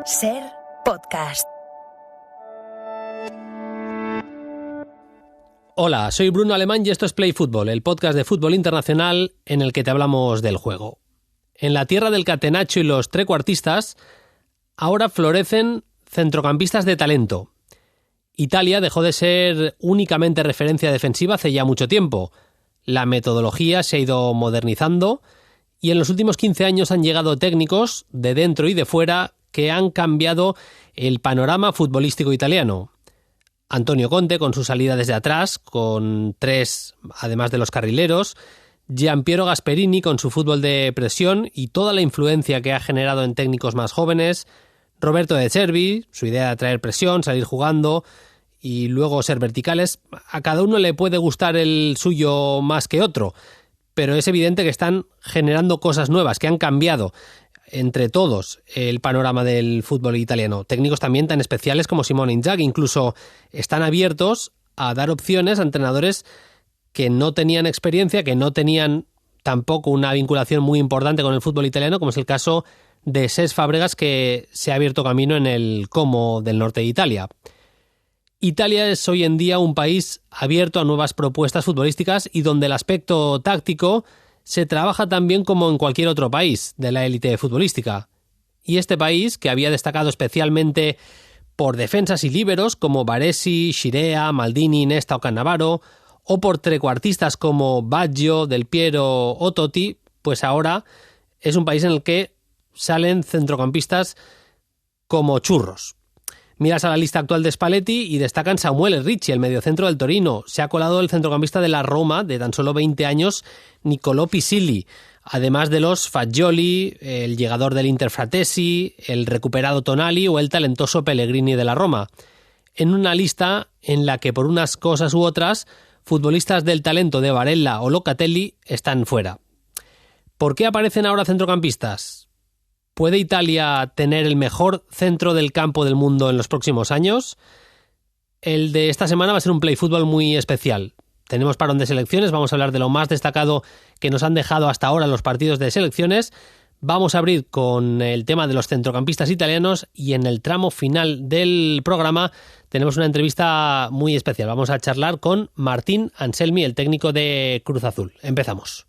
Ser podcast. Hola, soy Bruno Alemán y esto es Play Fútbol, el podcast de fútbol internacional en el que te hablamos del juego. En la tierra del catenaccio y los trecuartistas, ahora florecen centrocampistas de talento. Italia dejó de ser únicamente referencia defensiva hace ya mucho tiempo. La metodología se ha ido modernizando y en los últimos 15 años han llegado técnicos de dentro y de fuera que han cambiado el panorama futbolístico italiano. Antonio Conte con su salida desde atrás, con 3 además de los carrileros, Gianpiero Gasperini con su fútbol de presión y toda la influencia que ha generado en técnicos más jóvenes, Roberto De Zerbi, su idea de atraer presión, salir jugando y luego ser verticales. A cada uno le puede gustar el suyo más que otro, pero es evidente que están generando cosas nuevas, que han cambiado entre todos el panorama del fútbol italiano. Técnicos también tan especiales como Simone Inzaghi incluso están abiertos a dar opciones a entrenadores que no tenían experiencia, que no tenían tampoco una vinculación muy importante con el fútbol italiano, como es el caso de Cesc Fábregas, que se ha abierto camino en el Como del norte de Italia. Italia es hoy en día un país abierto a nuevas propuestas futbolísticas y donde el aspecto táctico se trabaja también como en cualquier otro país de la élite futbolística. Y este país, que había destacado especialmente por defensas y líberos como Baresi, Scirea, Maldini, Nesta o Cannavaro, o por trecuartistas como Baggio, Del Piero o Totti, pues ahora es un país en el que salen centrocampistas como churros. Miras a la lista actual de Spalletti y destacan Samuele Ricci, el mediocentro del Torino. Se ha colado el centrocampista de la Roma, de tan solo 20 años, Niccolò Pisilli, además de los Fagioli, el llegador del Inter Fratesi, el recuperado Tonali o el talentoso Pellegrini de la Roma. En una lista en la que por unas cosas u otras, futbolistas del talento de Barella o Locatelli están fuera. ¿Por qué aparecen ahora centrocampistas? ¿Puede Italia tener el mejor centro del campo del mundo en los próximos años? El de esta semana va a ser un Play Fútbol muy especial. Tenemos parón de selecciones, vamos a hablar de lo más destacado que nos han dejado hasta ahora los partidos de selecciones. Vamos a abrir con el tema de los centrocampistas italianos y en el tramo final del programa tenemos una entrevista muy especial. Vamos a charlar con Martín Anselmi, el técnico de Cruz Azul. Empezamos.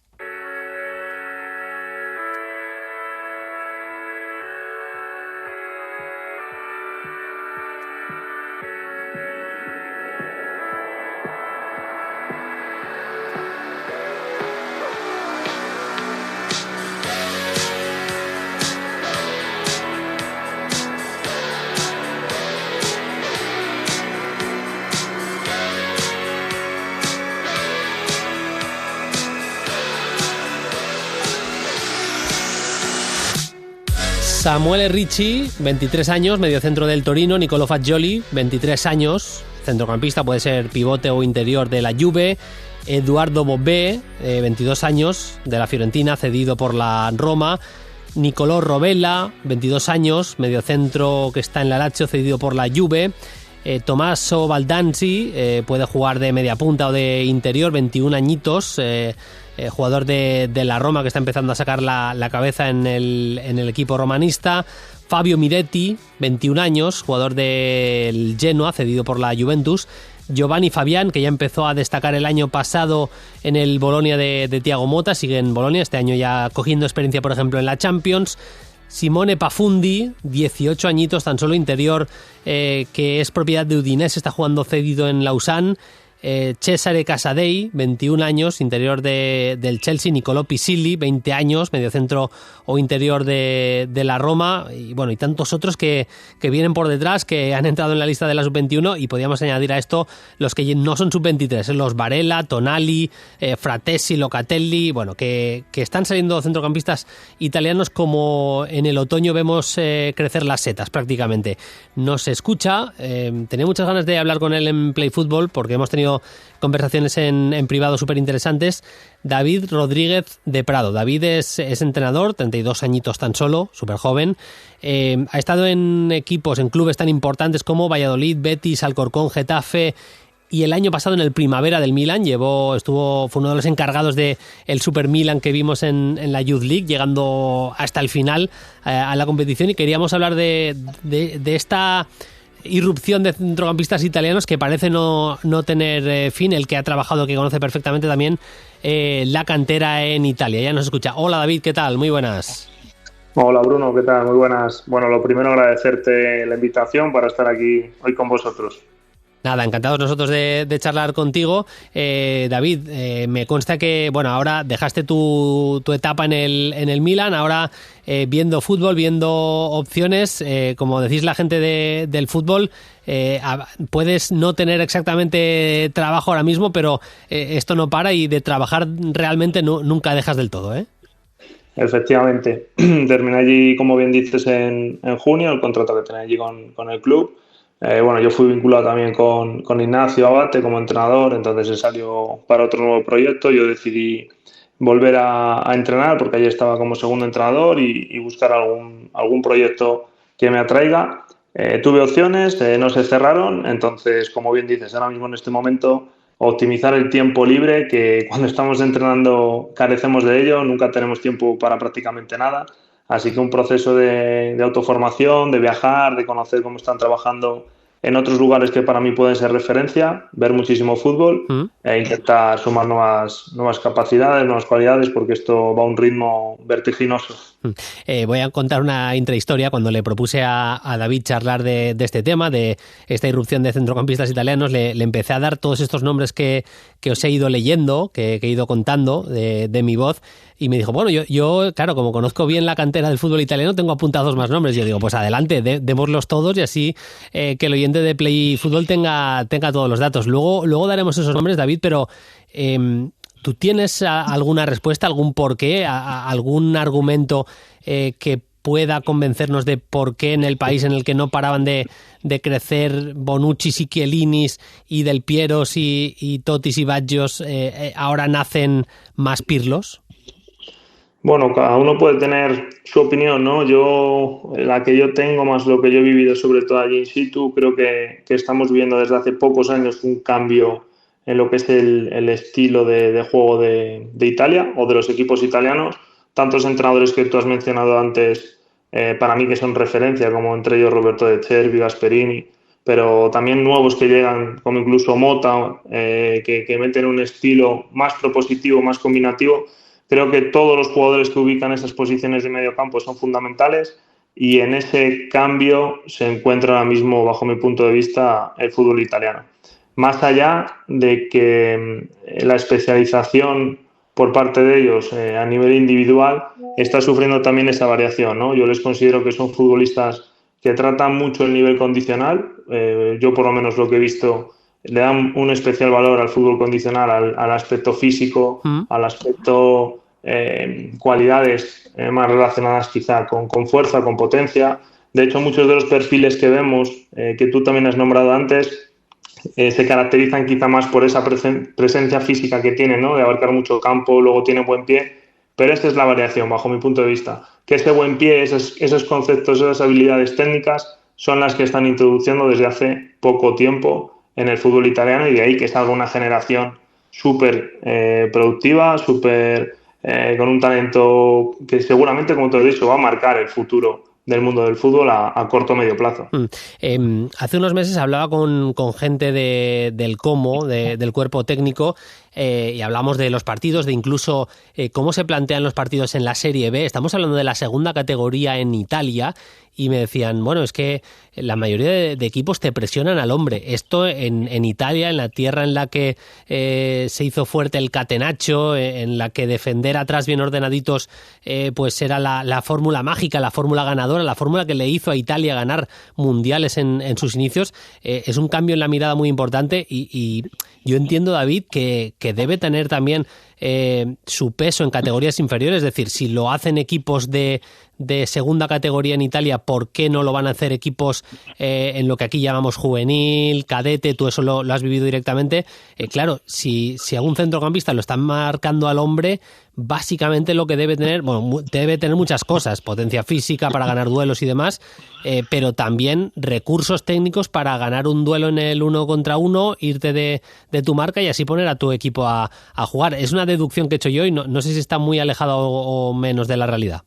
Samuele Ricci, 23 años, mediocentro del Torino. Niccolò Fagioli, 23 años, centrocampista, puede ser pivote o interior de la Juve. Eduardo Bobé, 22 años, de la Fiorentina, cedido por la Roma. Niccolò Rovella, 22 años, mediocentro que está en la Lazio, cedido por la Juve. Tommaso Baldanzi, puede jugar de media punta o de interior, 21 añitos, jugador de la Roma que está empezando a sacar la cabeza en el equipo romanista. Fabio Miretti, 21 años, jugador del Genoa, cedido por la Juventus. Giovanni Fabián, que ya empezó a destacar el año pasado en el Bolonia de Thiago Motta, sigue en Bolonia, este año ya cogiendo experiencia, por ejemplo, en la Champions. Simone Pafundi, 18 añitos, tan solo interior, que es propiedad de Udinese, está jugando cedido en Lausanne. Cesare Casadei, 21 años, interior del Chelsea. Niccolò Pisilli, 20 años, mediocentro o interior de la Roma, y bueno, y tantos otros que vienen por detrás, que han entrado en la lista de la sub-21, y podríamos añadir a esto los que no son sub-23, los Barella, Tonali, Fratesi, Locatelli, bueno, que están saliendo centrocampistas italianos como en el otoño vemos crecer las setas prácticamente. Nos escucha, tenía muchas ganas de hablar con él en Play Fútbol porque hemos tenido conversaciones en privado súper interesantes. David Rodríguez de Prado. David es entrenador, 32 añitos tan solo, súper joven. Ha estado en equipos, en clubes tan importantes como Valladolid, Betis, Alcorcón, Getafe y el año pasado en el Primavera del Milan fue uno de los encargados de el Super Milan que vimos en la Youth League, llegando hasta el final a la competición, y queríamos hablar de esta irrupción de centrocampistas italianos que parece no tener fin. El que ha trabajado, que conoce perfectamente también la cantera en Italia. Ya nos escucha. Hola David, ¿qué tal? Muy buenas. Hola Bruno, ¿qué tal? Muy buenas. Bueno, lo primero agradecerte la invitación para estar aquí hoy con vosotros. Nada, encantados nosotros de charlar contigo. David, me consta que ahora dejaste tu etapa en el Milan, ahora viendo fútbol, viendo opciones, como decís la gente del fútbol, puedes no tener exactamente trabajo ahora mismo, pero esto no para, y de trabajar realmente nunca dejas del todo, ¿eh? Efectivamente. Terminé allí, como bien dices, en junio, el contrato que tenía allí con el club. Yo fui vinculado también con Ignacio Abate como entrenador, entonces él salió para otro nuevo proyecto. Yo decidí volver a entrenar porque allí estaba como segundo entrenador y buscar algún proyecto que me atraiga. Tuve opciones, no se cerraron, entonces, como bien dices, ahora mismo en este momento optimizar el tiempo libre, que cuando estamos entrenando carecemos de ello, nunca tenemos tiempo para prácticamente nada. Así que un proceso de autoformación, de viajar, de conocer cómo están trabajando en otros lugares que para mí pueden ser referencia, ver muchísimo fútbol e intentar sumar nuevas capacidades, nuevas cualidades, porque esto va a un ritmo vertiginoso. Voy a contar una intrahistoria. Cuando le propuse a David charlar de este tema, de esta irrupción de centrocampistas italianos, le empecé a dar todos estos nombres que os he ido leyendo, que he ido contando de mi voz, y me dijo, yo claro, como conozco bien la cantera del fútbol italiano, tengo apuntados más nombres. Yo digo, pues adelante, démoslos todos, y así que el oyente de Play Fútbol tenga todos los datos. Luego daremos esos nombres, David, pero ¿tú tienes alguna respuesta, algún porqué, algún argumento que pueda convencernos de por qué en el país en el que no paraban de crecer Bonuccis y Chiellinis y Del Pieros y Totis y Baggios, ahora nacen más Pirlos? Bueno, cada uno puede tener su opinión, ¿no? La que yo tengo, más lo que yo he vivido, sobre todo allí in situ, creo que estamos viviendo desde hace pocos años un cambio en lo que es el estilo de juego de Italia o de los equipos italianos. Tantos entrenadores que tú has mencionado antes, para mí que son referencia, como entre ellos Roberto De Zerbi, Gasperini, pero también nuevos que llegan, como incluso Motta, que meten un estilo más propositivo, más combinativo. Creo que todos los jugadores que ubican esas posiciones de medio campo son fundamentales, y en ese cambio se encuentra ahora mismo, bajo mi punto de vista, el fútbol italiano. Más allá de que la especialización por parte de ellos a nivel individual está sufriendo también esa variación, ¿no? Yo les considero que son futbolistas que tratan mucho el nivel condicional. Yo, por lo menos, lo que he visto, le dan un especial valor al fútbol condicional, al aspecto físico, al aspecto cualidades más relacionadas quizá con fuerza, con potencia. De hecho, muchos de los perfiles que vemos, que tú también has nombrado antes, se caracterizan quizá más por esa presencia física que tienen, ¿no? De abarcar mucho campo, luego tiene buen pie, pero esta es la variación, bajo mi punto de vista, que ese buen pie, esos conceptos, esas habilidades técnicas son las que están introduciendo desde hace poco tiempo en el fútbol italiano, y de ahí que salga una generación súper productiva, súper con un talento que seguramente, como te he dicho, va a marcar el futuro del mundo del fútbol a corto o medio plazo. Hace unos meses hablaba con gente del COMO, del cuerpo técnico, y hablamos de los partidos, de incluso cómo se plantean los partidos en la Serie B. Estamos hablando de la segunda categoría en Italia, y me decían, es que la mayoría de equipos te presionan al hombre. Esto en Italia, en la tierra en la que se hizo fuerte el catenaccio, en la que defender atrás bien ordenaditos pues era la fórmula mágica, la fórmula ganadora, la fórmula que le hizo a Italia ganar mundiales en sus inicios. Es un cambio en la mirada muy importante, y yo entiendo, David, que debe tener también su peso en categorías inferiores. Es decir, si lo hacen equipos de segunda categoría en Italia, ¿por qué no lo van a hacer equipos en lo que aquí llamamos juvenil, cadete? Tú eso lo has vivido directamente. Claro, si a un centrocampista lo están marcando al hombre, básicamente lo que debe tener, bueno, debe tener muchas cosas, potencia física para ganar duelos y demás, pero también recursos técnicos para ganar un duelo en el 1 contra 1, irte de tu marca y así poner a tu equipo a jugar. Es una deducción que he hecho yo y no sé si está muy alejado o menos de la realidad.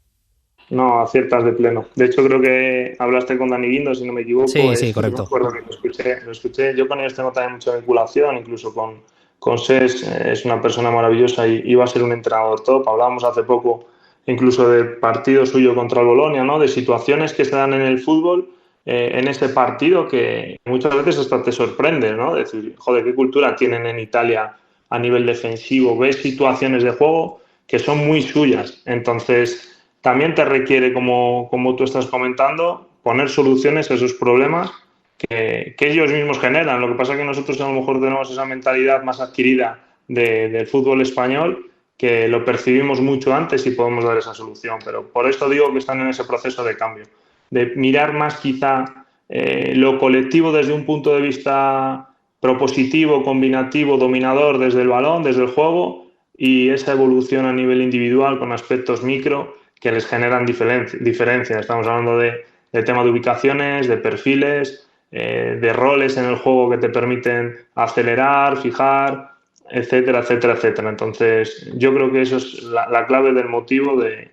No, aciertas de pleno. De hecho, creo que hablaste con Dani Guindo, si no me equivoco. Sí, correcto. No me acuerdo que lo escuché. Yo con ellos tengo también mucha vinculación, incluso con SES. Es una persona maravillosa y va a ser un entrenador top. Hablábamos hace poco incluso de partido suyo contra el Bolonia, ¿no? De situaciones que se dan en el fútbol, en ese partido, que muchas veces hasta te sorprende, ¿no? Decir, joder, qué cultura tienen en Italia a nivel defensivo. Ves situaciones de juego que son muy suyas. Entonces, también te requiere, como tú estás comentando, poner soluciones a esos problemas que ellos mismos generan. Lo que pasa es que nosotros a lo mejor tenemos esa mentalidad más adquirida del fútbol español, que lo percibimos mucho antes y podemos dar esa solución. Pero por eso digo que están en ese proceso de cambio, de mirar más quizá lo colectivo desde un punto de vista propositivo, combinativo, dominador desde el balón, desde el juego, y esa evolución a nivel individual con aspectos micro que les generan diferencias. Estamos hablando de tema de ubicaciones, de perfiles, de roles en el juego que te permiten acelerar, fijar, etcétera, etcétera, etcétera. Entonces, yo creo que eso es la clave del motivo de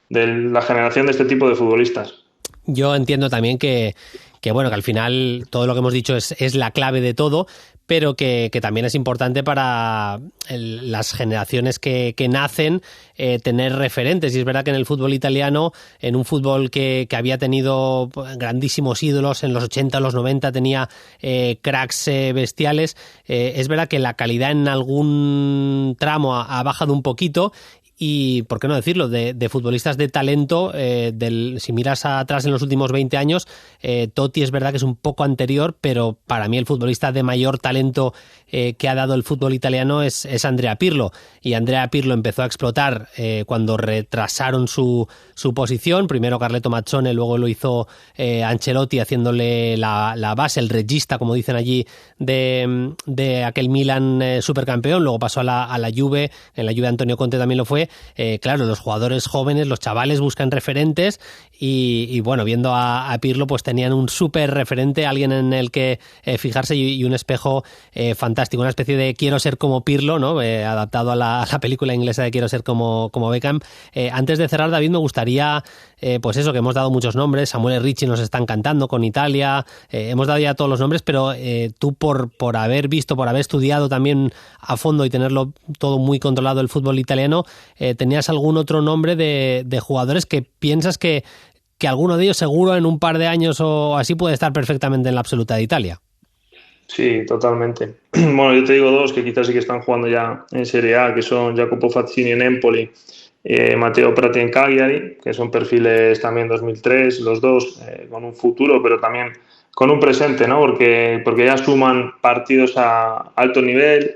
la generación de este tipo de futbolistas. Yo entiendo también que bueno, que al final todo lo que hemos dicho es la clave de todo, pero que también es importante para las generaciones que nacen tener referentes. Y es verdad que en el fútbol italiano, en un fútbol que había tenido grandísimos ídolos en los 80, los 90, tenía cracks bestiales, es verdad que la calidad en algún tramo ha bajado un poquito. Y, ¿por qué no decirlo?, de futbolistas de talento, si miras atrás en los últimos 20 años, Totti es verdad que es un poco anterior, pero para mí el futbolista de mayor talento que ha dado el fútbol italiano es Andrea Pirlo. Y Andrea Pirlo empezó a explotar cuando retrasaron su posición. Primero Carleto Mazzone, luego lo hizo Ancelotti haciéndole la base, el regista, como dicen allí, de aquel Milan supercampeón. Luego pasó a la Juve, en la Juve Antonio Conte también lo fue. Claro, los jugadores jóvenes, los chavales buscan referentes y bueno, viendo a Pirlo, pues tenían un súper referente, alguien en el que fijarse y un espejo fantástico, una especie de quiero ser como Pirlo, ¿no? Adaptado a la película inglesa de quiero ser como Beckham. Antes de cerrar, David, me gustaría, pues eso, que hemos dado muchos nombres, Samuel Ricci nos está encantando con Italia, hemos dado ya todos los nombres, pero tú por haber visto, por haber estudiado también a fondo y tenerlo todo muy controlado el fútbol italiano, ¿tenías algún otro nombre de jugadores que piensas que alguno de ellos seguro en un par de años o así puede estar perfectamente en la absoluta de Italia? Sí, totalmente. Bueno, yo te digo dos que quizás sí que están jugando ya en Serie A, que son Jacopo Fazzini en Empoli, Matteo Prati en Cagliari, que son perfiles también 2003, los dos con un futuro, pero también con un presente, ¿no? Porque ya suman partidos a alto nivel.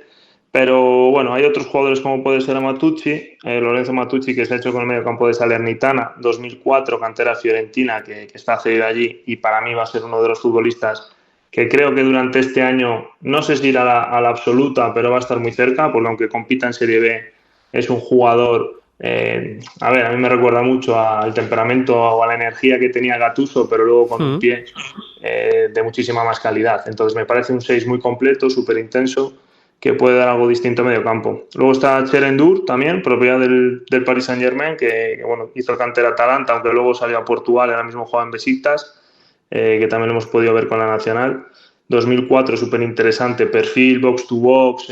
Pero bueno, hay otros jugadores como puede ser Matucci, Lorenzo Matucci, que se ha hecho con el medio campo de Salernitana, 2004, cantera fiorentina, que está cedido allí y para mí va a ser uno de los futbolistas que creo que durante este año, no sé si irá a la absoluta, pero va a estar muy cerca, porque aunque compita en Serie B, es un jugador, a mí me recuerda mucho al temperamento o a la energía que tenía Gattuso, pero luego con un pie de muchísima más calidad. Entonces me parece un 6 muy completo, súper intenso, que puede dar algo distinto a medio campo. Luego está Cherendur también, propiedad del Paris Saint-Germain, que bueno, hizo cantera Atalanta, aunque luego salió a Portugal, ahora mismo juega en Besiktas, que también lo hemos podido ver con la Nacional. 2004, súper interesante, perfil, box to box,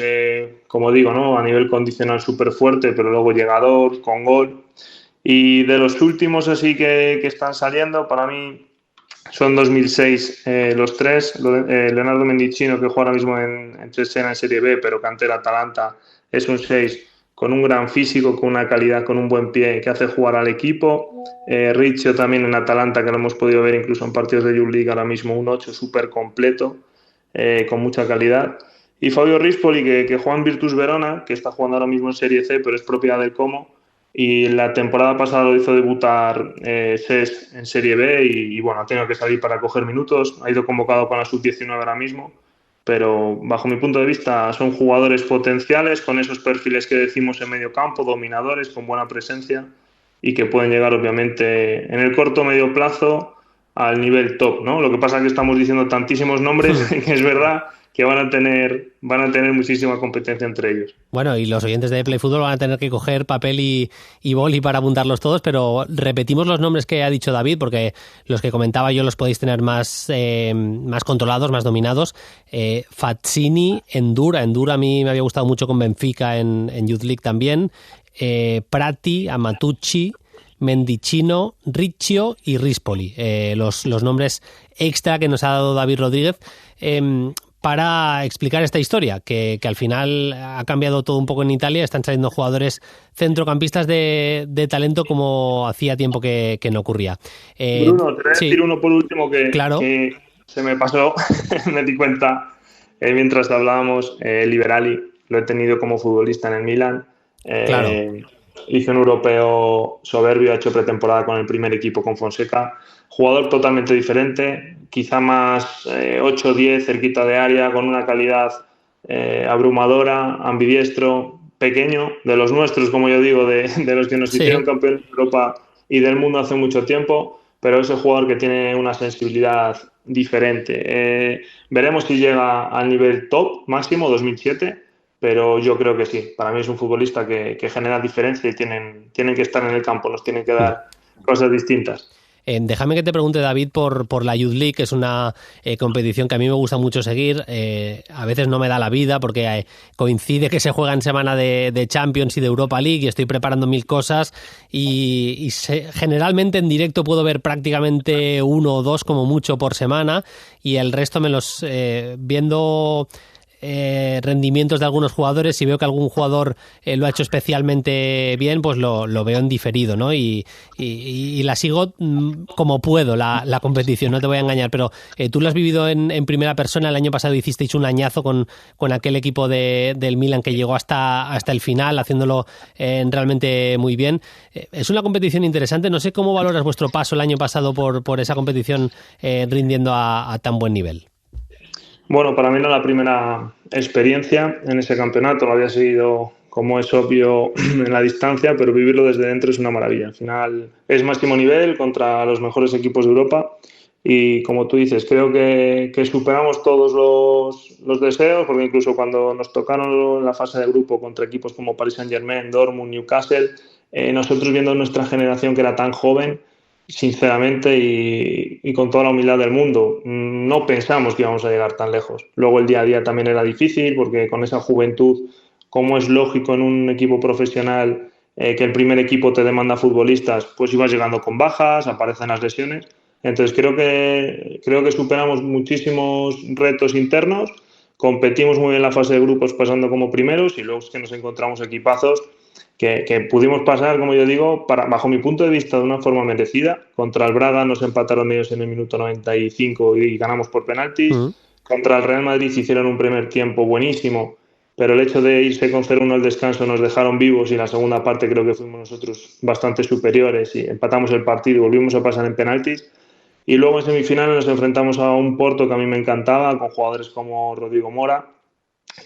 como digo, ¿no? A nivel condicional súper fuerte, pero luego llegador, con gol. Y de los últimos así que están saliendo, para mí son 2006 los tres. Leonardo Mendicino, que juega ahora mismo en Cesena en Serie B, pero cantera Atalanta, es un 6 con un gran físico, con una calidad, con un buen pie, que hace jugar al equipo. Riccio también en Atalanta, que lo hemos podido ver incluso en partidos de Youth League, ahora mismo un 8 súper completo, con mucha calidad. Y Fabio Rispoli, que juega en Virtus Verona, que está jugando ahora mismo en Serie C, pero es propiedad del Como. Y la temporada pasada lo hizo debutar SES en Serie B y bueno, ha tenido que salir para coger minutos. Ha ido convocado para la Sub-19 ahora mismo. pero bajo mi punto de vista son jugadores potenciales con esos perfiles que decimos en medio campo, dominadores, con buena presencia y que pueden llegar obviamente en el corto o medio plazo al nivel top, ¿no? Lo que pasa es que estamos diciendo tantísimos nombres que es verdad que van a tener muchísima competencia entre ellos. Bueno, y los oyentes de Play Fútbol van a tener que coger papel y boli para apuntarlos todos, pero repetimos los nombres que ha dicho David, porque los que comentaba yo los podéis tener más controlados, más dominados. Fazzini, Endura a mí me había gustado mucho con Benfica en Youth League también. Prati, Amatucci, Mendicino, Riccio y Rispoli, los nombres extra que nos ha dado David Rodríguez para explicar esta historia, que al final ha cambiado todo un poco en Italia. Están saliendo jugadores centrocampistas de talento como hacía tiempo que no ocurría. Bruno, te voy a decir uno por último claro. que se me pasó, me di cuenta mientras hablábamos. Liberali, lo he tenido como futbolista en el Milan. Claro. Hizo un europeo soberbio, ha hecho pretemporada con el primer equipo con Fonseca. Jugador totalmente diferente, quizá más 8-10 cerquita de área, con una calidad abrumadora, ambidiestro, pequeño, de los nuestros, como yo digo, de los que nos hicieron campeones de Europa y del mundo hace mucho tiempo, pero es el jugador que tiene una sensibilidad diferente. Veremos si llega al nivel top máximo 2007, pero yo creo que sí. Para mí es un futbolista que genera diferencia y tienen que estar en el campo, nos tienen que dar cosas distintas. Déjame que te pregunte, David, por la Youth League, que es una competición que a mí me gusta mucho seguir. A veces no me da la vida porque coincide que se juega en semana de Champions y de Europa League y estoy preparando mil cosas y generalmente en directo puedo ver prácticamente uno o dos como mucho por semana y el resto me los viendo rendimientos de algunos jugadores. Si veo que algún jugador lo ha hecho especialmente bien, pues lo veo en diferido, ¿no? Y la sigo como puedo, la competición, no te voy a engañar, pero tú lo has vivido en primera persona. El año pasado hicisteis un añazo con aquel equipo del Milan que llegó hasta el final, haciéndolo realmente muy bien. Es una competición interesante. No sé cómo valoras vuestro paso el año pasado por esa competición rindiendo a tan buen nivel. Bueno, para mí no la primera experiencia en ese campeonato, lo había seguido, como es obvio, en la distancia, pero vivirlo desde dentro es una maravilla. Al final es máximo nivel contra los mejores equipos de Europa y, como tú dices, creo que superamos todos los deseos, porque incluso cuando nos tocaron la fase de grupo contra equipos como Paris Saint-Germain, Dortmund, Newcastle, nosotros viendo nuestra generación que era tan joven, sinceramente y con toda la humildad del mundo, no pensamos que íbamos a llegar tan lejos. Luego el día a día también era difícil porque con esa juventud, como es lógico en un equipo profesional que el primer equipo te demanda futbolistas, pues ibas llegando con bajas, aparecen las lesiones. Entonces creo que superamos muchísimos retos internos, competimos muy bien en la fase de grupos pasando como primeros y luego es que nos encontramos equipazos que pudimos pasar, como yo digo, bajo mi punto de vista, de una forma merecida. Contra el Braga nos empataron ellos en el minuto 95 y ganamos por penaltis. Contra el Real Madrid hicieron un primer tiempo buenísimo, pero el hecho de irse con 0-1 al descanso nos dejaron vivos y la segunda parte creo que fuimos nosotros bastante superiores y empatamos el partido y volvimos a pasar en penaltis. Y luego en semifinales nos enfrentamos a un Porto que a mí me encantaba, con jugadores como Rodrigo Mora,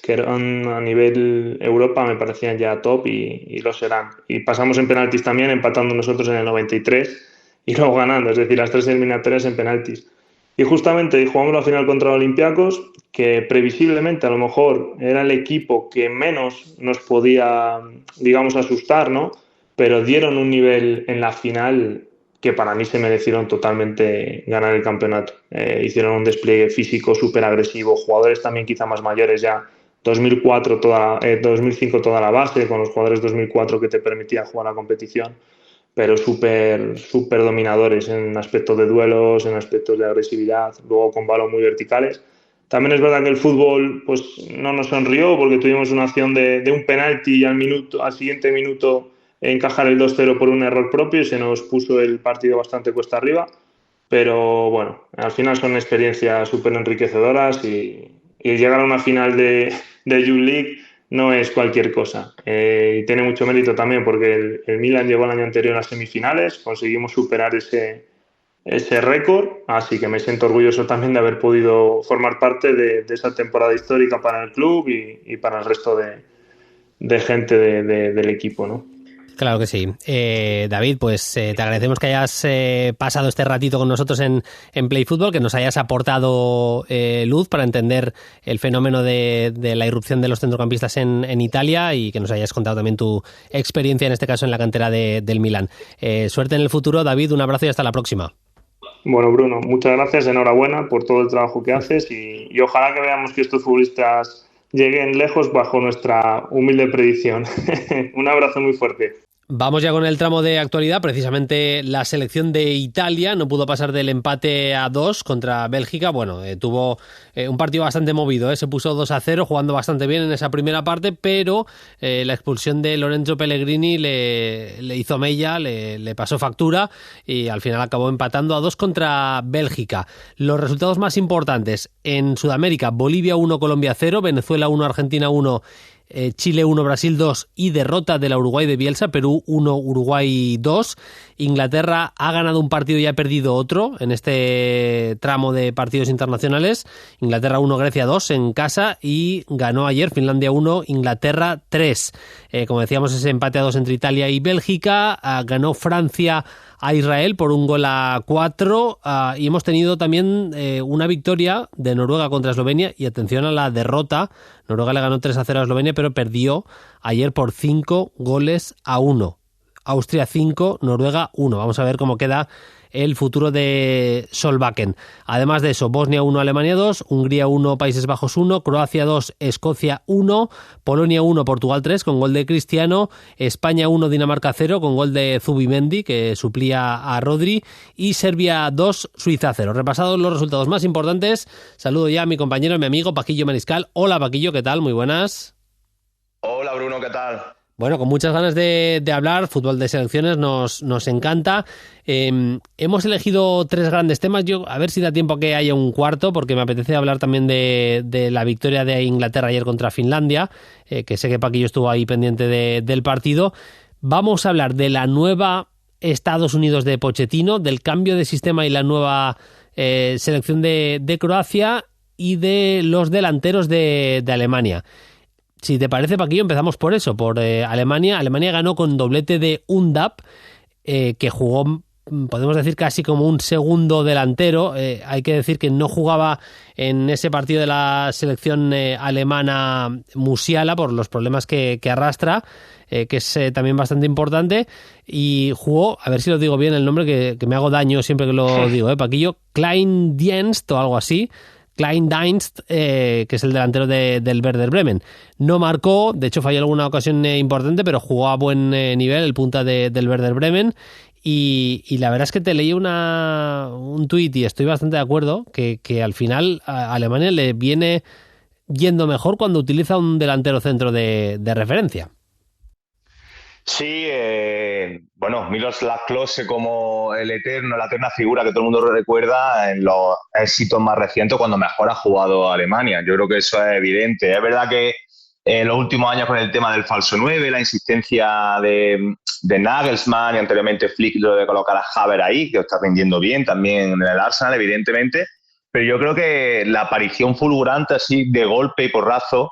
que eran a nivel Europa, me parecían ya top y lo serán. Y pasamos en penaltis también, empatando nosotros en el 93 y luego ganando, es decir, las 3 eliminatorias en penaltis. Y justamente jugamos la final contra Olympiacos, que previsiblemente a lo mejor era el equipo que menos nos podía, digamos, asustar, ¿no? Pero dieron un nivel en la final que para mí se merecieron totalmente ganar el campeonato. Hicieron un despliegue físico súper agresivo, jugadores también quizá más mayores ya, 2005 toda la base, con los jugadores 2004 que te permitía jugar la competición, pero súper dominadores en aspectos de duelos, en aspectos de agresividad, luego con balón muy verticales. También es verdad que el fútbol pues no nos sonrió porque tuvimos una acción de un penalti y al siguiente minuto encajar el 2-0 por un error propio y se nos puso el partido bastante cuesta arriba. Pero bueno, al final son experiencias súper enriquecedoras y llegar a una final de Youth League no es cualquier cosa. Y tiene mucho mérito también porque el Milan llegó el año anterior a las semifinales, conseguimos superar ese ese récord, así que me siento orgulloso también de haber podido formar parte de esa temporada histórica para el club y para el resto de gente del equipo, ¿no? Claro que sí. David, pues te agradecemos que hayas pasado este ratito con nosotros en Play Fútbol, que nos hayas aportado luz para entender el fenómeno de la irrupción de los centrocampistas en Italia y que nos hayas contado también tu experiencia, en este caso en la cantera del Milan. Suerte en el futuro, David, un abrazo y hasta la próxima. Bueno, Bruno, muchas gracias, enhorabuena por todo el trabajo que haces y ojalá que veamos que estos futbolistas lleguen lejos bajo nuestra humilde predicción. Un abrazo muy fuerte. Vamos ya con el tramo de actualidad. Precisamente la selección de Italia no pudo pasar del empate a 2 contra Bélgica. Bueno, tuvo un partido bastante movido, se puso 2-0, jugando bastante bien en esa primera parte, pero la expulsión de Lorenzo Pellegrini le hizo mella, le pasó factura y al final acabó empatando a 2 contra Bélgica. Los resultados más importantes en Sudamérica: Bolivia 1, Colombia 0, Venezuela 1, Argentina 1, Chile 1, Brasil 2 y derrota de la Uruguay de Bielsa, Perú 1, Uruguay 2. Inglaterra ha ganado un partido y ha perdido otro en este tramo de partidos internacionales. Inglaterra 1, Grecia 2 en casa y ganó ayer Finlandia 1, Inglaterra 3. Como decíamos, ese empate a 2 entre Italia y Bélgica. Ganó Francia a Israel por 1-4 y hemos tenido también una victoria de Noruega contra Eslovenia y atención a la derrota. Noruega le ganó 3-0 a Eslovenia, pero perdió ayer por 5-1. Austria 5, Noruega 1. Vamos a ver cómo queda el futuro de Solbakken. Además de eso, Bosnia 1, Alemania 2, Hungría 1, Países Bajos 1, Croacia 2, Escocia 1, Polonia 1, Portugal 3 con gol de Cristiano, España 1, Dinamarca 0 con gol de Zubimendi, que suplía a Rodri, y Serbia 2, Suiza 0. Repasados los resultados más importantes, saludo ya a mi compañero, mi amigo Paquillo Mariscal. Hola Paquillo, ¿qué tal? Muy buenas. Hola Bruno, ¿qué tal? Bueno, con muchas ganas de hablar, fútbol de selecciones nos encanta. Hemos elegido 3 grandes temas. Yo a ver si da tiempo a que haya un cuarto, porque me apetece hablar también de la victoria de Inglaterra ayer contra Finlandia, que sé que Paquillo estuvo ahí pendiente del partido. Vamos a hablar de la nueva Estados Unidos de Pochettino, del cambio de sistema y la nueva selección de Croacia y de los delanteros de Alemania. Si te parece, Paquillo, empezamos por eso, por Alemania. Alemania ganó con doblete de Undap, que jugó, podemos decir, casi como un segundo delantero. Hay que decir que no jugaba en ese partido de la selección alemana Musiala por los problemas que arrastra, que es también bastante importante. Y jugó, a ver si lo digo bien el nombre, que me hago daño siempre que lo digo, Paquillo, Kleindienst o algo así. Kleindienst, que es el delantero del Werder Bremen. No marcó, de hecho falló alguna ocasión importante, pero jugó a buen nivel el punta del Werder Bremen. Y la verdad es que te leí un tuit y estoy bastante de acuerdo que al final a Alemania le viene yendo mejor cuando utiliza un delantero centro de referencia. Sí, bueno, Miroslav Klose como la eterna figura que todo el mundo recuerda en los éxitos más recientes cuando mejor ha jugado Alemania. Yo creo que eso es evidente. Es verdad que en los últimos años con el tema del falso 9, la insistencia de Nagelsmann y anteriormente Flick lo de colocar a Havertz ahí, que está rindiendo bien también en el Arsenal, evidentemente. Pero yo creo que la aparición fulgurante así de golpe y porrazo,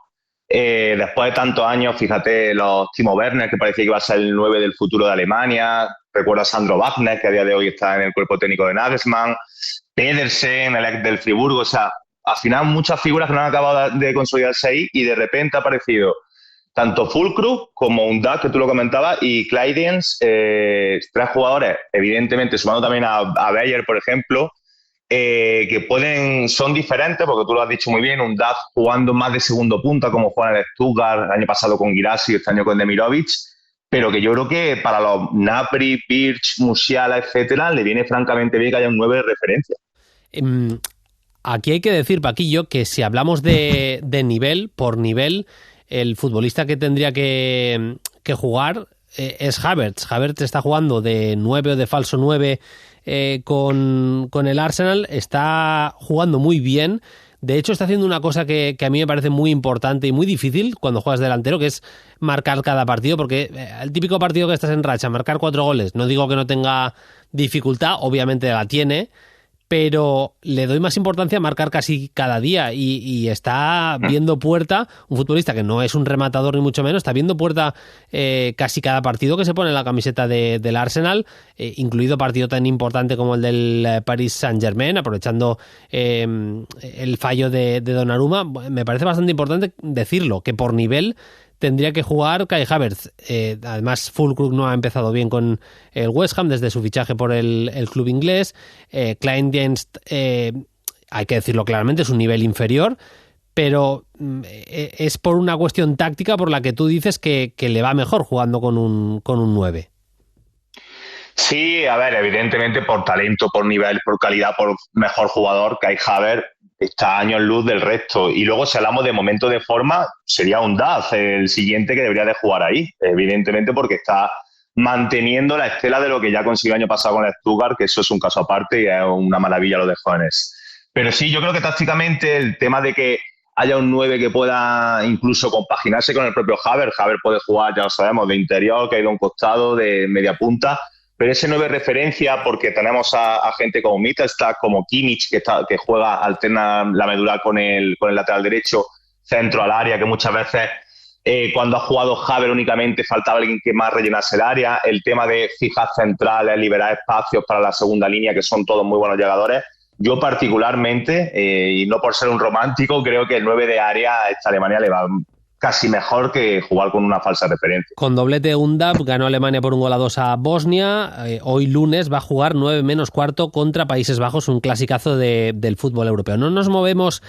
después de tantos años, fíjate, los Timo Werner, que parecía que iba a ser el 9 del futuro de Alemania, recuerdo a Sandro Wagner, que a día de hoy está en el cuerpo técnico de Nagelsmann, Pedersen, el ex del Friburgo, o sea, al final muchas figuras que no han acabado de consolidarse ahí y de repente ha aparecido tanto Füllkrug como Undaf, que tú lo comentabas, y Kleindienst, 3 jugadores, evidentemente, sumando también a Beyer, por ejemplo, que son diferentes, porque tú lo has dicho muy bien, Undaf jugando más de segundo punta, como juega en el Stuttgart, el año pasado con Guirassy, este año con Demirovic, pero que yo creo que para los Gnabry, Pirch, Musiala, etcétera, le viene francamente bien que haya un 9 de referencia. Aquí hay que decir, Paquillo, que si hablamos de nivel, por nivel, el futbolista que tendría que jugar es Havertz. Havertz está jugando de 9 o de falso 9 con el Arsenal, está jugando muy bien. De hecho, está haciendo una cosa que a mí me parece muy importante y muy difícil cuando juegas delantero, que es marcar cada partido, porque el típico partido que estás en racha, marcar 4 goles, no digo que no tenga dificultad, obviamente la tiene, pero le doy más importancia a marcar casi cada día y está viendo puerta, un futbolista que no es un rematador ni mucho menos, está viendo puerta casi cada partido que se pone en la camiseta del Arsenal, incluido partido tan importante como el del Paris Saint-Germain, aprovechando el fallo de Donnarumma. Me parece bastante importante decirlo, que por nivel tendría que jugar Kai Havertz. Además, Füllkrug no ha empezado bien con el West Ham desde su fichaje por el club inglés. Kleindienst, hay que decirlo claramente, es un nivel inferior, pero es por una cuestión táctica por la que tú dices que le va mejor jugando con un 9. Sí, a ver, evidentemente por talento, por nivel, por calidad, por mejor jugador, Kai Havertz está a años luz del resto. Y luego, si hablamos de momento de forma, sería un Daz el siguiente que debería de jugar ahí, evidentemente porque está manteniendo la estela de lo que ya consiguió el año pasado con el Stuttgart, que eso es un caso aparte y es una maravilla lo de jóvenes. Pero sí, yo creo que tácticamente el tema de que haya un 9 que pueda incluso compaginarse con el propio Havertz puede jugar, ya lo sabemos, de interior, que ha ido a un costado, de media punta, pero ese 9 referencia porque tenemos a gente como Mittelstadt, como Kimmich, que juega, alterna la medular con el lateral derecho, centro al área, que muchas veces cuando ha jugado Havertz únicamente faltaba alguien que más rellenase el área, el tema de fijar centrales, liberar espacios para la segunda línea, que son todos muy buenos llegadores. Yo particularmente, y no por ser un romántico, creo que el 9 de área a esta Alemania le va casi mejor que jugar con una falsa referencia. Con doblete Undab ganó Alemania por 1-2 a Bosnia. Hoy lunes va a jugar 9-4 contra Países Bajos, un clasicazo del fútbol europeo. No nos movemos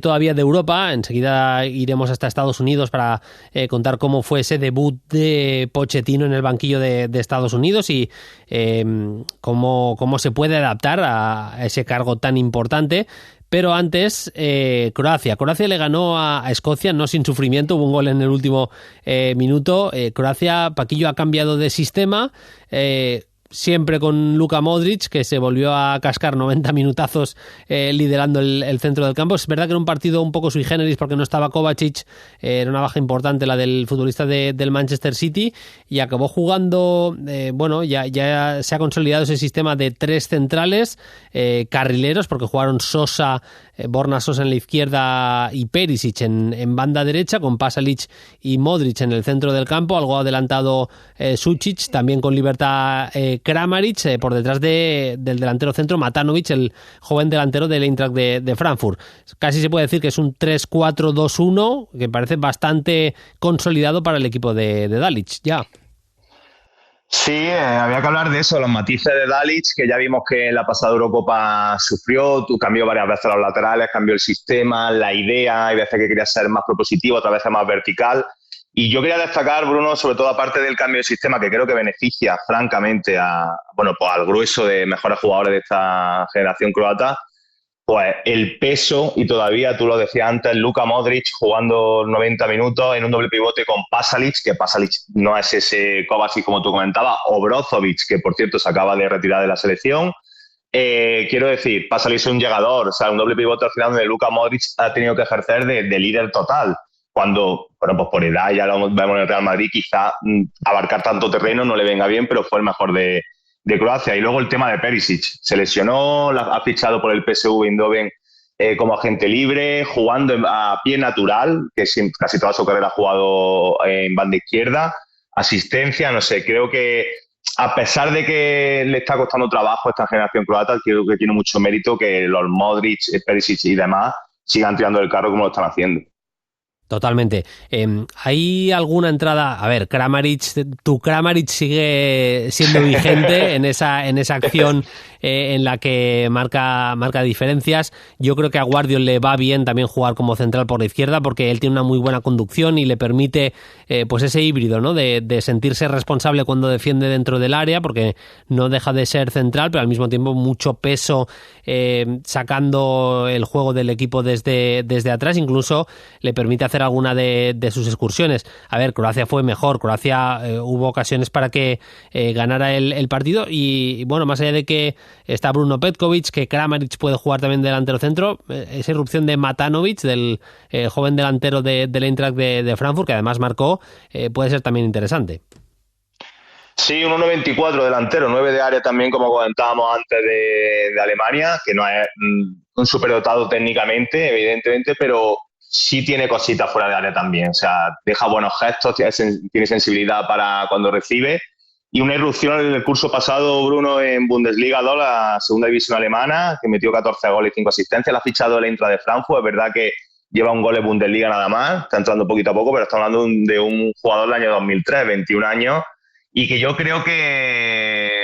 todavía de Europa, enseguida iremos hasta Estados Unidos para contar cómo fue ese debut de Pochettino en el banquillo de Estados Unidos y cómo se puede adaptar a ese cargo tan importante. Pero antes, Croacia. Croacia le ganó a Escocia, no sin sufrimiento, hubo un gol en el último minuto. Croacia, Paquillo, ha cambiado de sistema, siempre con Luka Modric, que se volvió a cascar 90 minutazos liderando el centro del campo. Es verdad que era un partido un poco sui generis porque no estaba Kovacic, era una baja importante la del futbolista del Manchester City, y acabó jugando, ya se ha consolidado ese sistema de 3 centrales, carrileros, porque jugaron Sosa, Borna Sosa en la izquierda y Perisic en banda derecha, con Pasalic y Modric en el centro del campo, algo adelantado Sučić, también con libertad Kramaric, por detrás del delantero centro Matanovic, el joven delantero del Eintracht de Frankfurt. Casi se puede decir que es un 3-4-2-1 que parece bastante consolidado para el equipo de Dalic ya. Sí, había que hablar de eso, los matices de Dalic, que ya vimos que en la pasada Eurocopa sufrió, cambió varias veces los laterales, cambió el sistema, la idea, hay veces que quería ser más propositivo, otras veces más vertical. Y yo quería destacar, Bruno, sobre todo aparte del cambio de sistema, que creo que beneficia francamente al grueso de mejores jugadores de esta generación croata, pues el peso, y todavía tú lo decías antes, Luka Modric jugando 90 minutos en un doble pivote con Pasalic, que Pasalic no es ese Kovacic como tú comentabas, o Brozovic, que por cierto se acaba de retirar de la selección. Quiero decir, Pasalic es un llegador, o sea, un doble pivote al final donde Luka Modric ha tenido que ejercer de líder total. Cuando, pues por edad, ya lo vemos en el Real Madrid, quizá abarcar tanto terreno no le venga bien, pero fue el mejor de Croacia. Y luego el tema de Perisic. Se lesionó, ha fichado por el PSV Eindhoven como agente libre, jugando a pie natural, que casi toda su carrera ha jugado en banda izquierda, asistencia, no sé, creo que a pesar de que le está costando trabajo esta generación croata, creo que tiene mucho mérito que los Modric, Perisic y demás sigan tirando el carro como lo están haciendo. Totalmente. ¿Hay alguna entrada? A ver, tu Kramaric sigue siendo vigente en esa acción en la que marca diferencias. Yo creo que a Guardiol le va bien también jugar como central por la izquierda porque él tiene una muy buena conducción y le permite pues ese híbrido, ¿no? De sentirse responsable cuando defiende dentro del área, porque no deja de ser central, pero al mismo tiempo mucho peso sacando el juego del equipo desde atrás. Incluso le permite hacer alguna de sus excursiones. A ver, Croacia fue mejor. Croacia hubo ocasiones para que ganara el partido y bueno, más allá de que está Bruno Petkovic, que Kramaric puede jugar también delantero centro. Esa irrupción de Matanovic, del joven delantero del Eintracht de Frankfurt, que además marcó, puede ser también interesante. Sí, un 1.94 delantero, 9 de área también, como comentábamos antes de Alemania, que no es un superdotado técnicamente, evidentemente, pero sí tiene cositas fuera de área también. O sea, deja buenos gestos, tiene sensibilidad para cuando recibe. Y una irrupción en el curso pasado, Bruno, en Bundesliga 2, la segunda división alemana, que metió 14 goles y 5 asistencias. La ha fichado el Eintracht de Frankfurt. Es verdad que lleva un gol en Bundesliga nada más, está entrando poquito a poco, pero estamos hablando de un jugador del año 2003, 21 años, y que yo creo que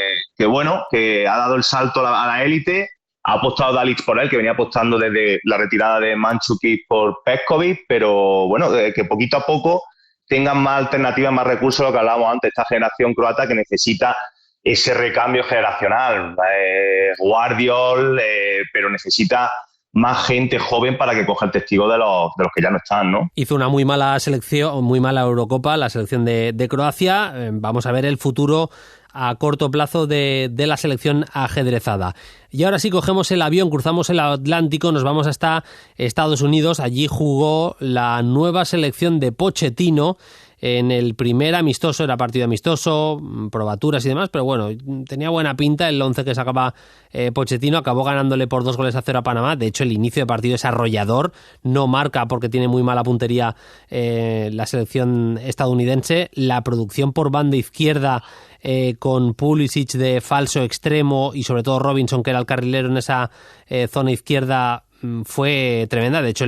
bueno, que ha dado el salto a la élite. Ha apostado Dalic por él, que venía apostando desde la retirada de Mandžukić por Petkovic, pero bueno, que poquito a poco tengan más alternativas, más recursos, lo que hablábamos antes, esta generación croata que necesita ese recambio generacional. Guardiol, pero necesita más gente joven para que coja el testigo de los que ya no están, ¿no? Hizo una muy mala selección, muy mala Eurocopa, la selección de Croacia. Vamos a ver el futuro a corto plazo de la selección ajedrezada. Y ahora sí, cogemos el avión, cruzamos el Atlántico, nos vamos hasta Estados Unidos. Allí jugó la nueva selección de Pochettino en el primer amistoso. Era partido amistoso, probaturas y demás, pero bueno, tenía buena pinta el 11 que sacaba Pochettino. Acabó ganándole por 2-0 a Panamá. De hecho, el inicio de partido es arrollador, no marca porque tiene muy mala puntería la selección estadounidense. La producción por banda izquierda, con Pulisic de falso extremo y sobre todo Robinson, que era el carrilero en esa zona izquierda, fue tremenda. De hecho,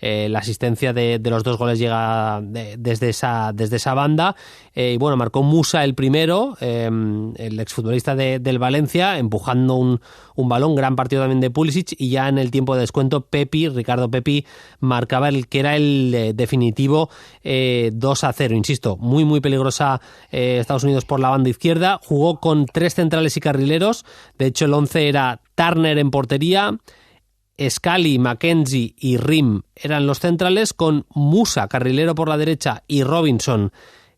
la asistencia de los 2 goles llega desde esa banda. Y bueno, marcó Musa el primero, el exfutbolista del Valencia, empujando un balón. Gran partido también de Pulisic. Y ya en el tiempo de descuento, Ricardo Pepi, marcaba el que era el definitivo 2-0. Insisto, muy muy peligrosa Estados Unidos por la banda izquierda. Jugó con 3 centrales y carrileros. De hecho, el 11 era Turner en portería, Scally, McKenzie y Rim eran los centrales, con Musa, carrilero por la derecha, y Robinson,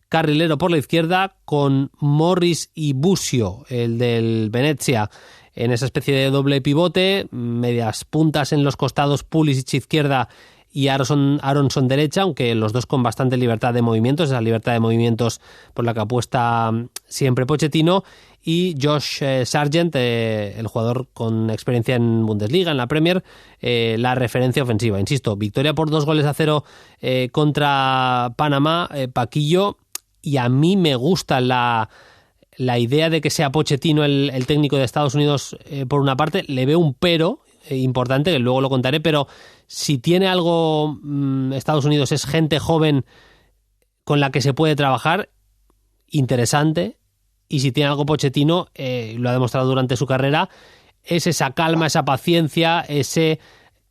carrilero por la izquierda, con Morris y Busio, el del Venezia, en esa especie de doble pivote, medias puntas en los costados, Pulisic izquierda y Aronson derecha, aunque los dos con bastante libertad de movimientos, esa libertad de movimientos por la que apuesta siempre Pochettino. Y Josh Sargent, el jugador con experiencia en Bundesliga, en la Premier, la referencia ofensiva. Insisto, victoria por 2-0 contra Panamá, Paquillo, y a mí me gusta la idea de que sea Pochettino el técnico de Estados Unidos. Por una parte, le veo un pero importante, que luego lo contaré, pero si tiene algo Estados Unidos es gente joven con la que se puede trabajar, interesante. Y si tiene algo Pochettino, lo ha demostrado durante su carrera, es esa calma, esa paciencia, ese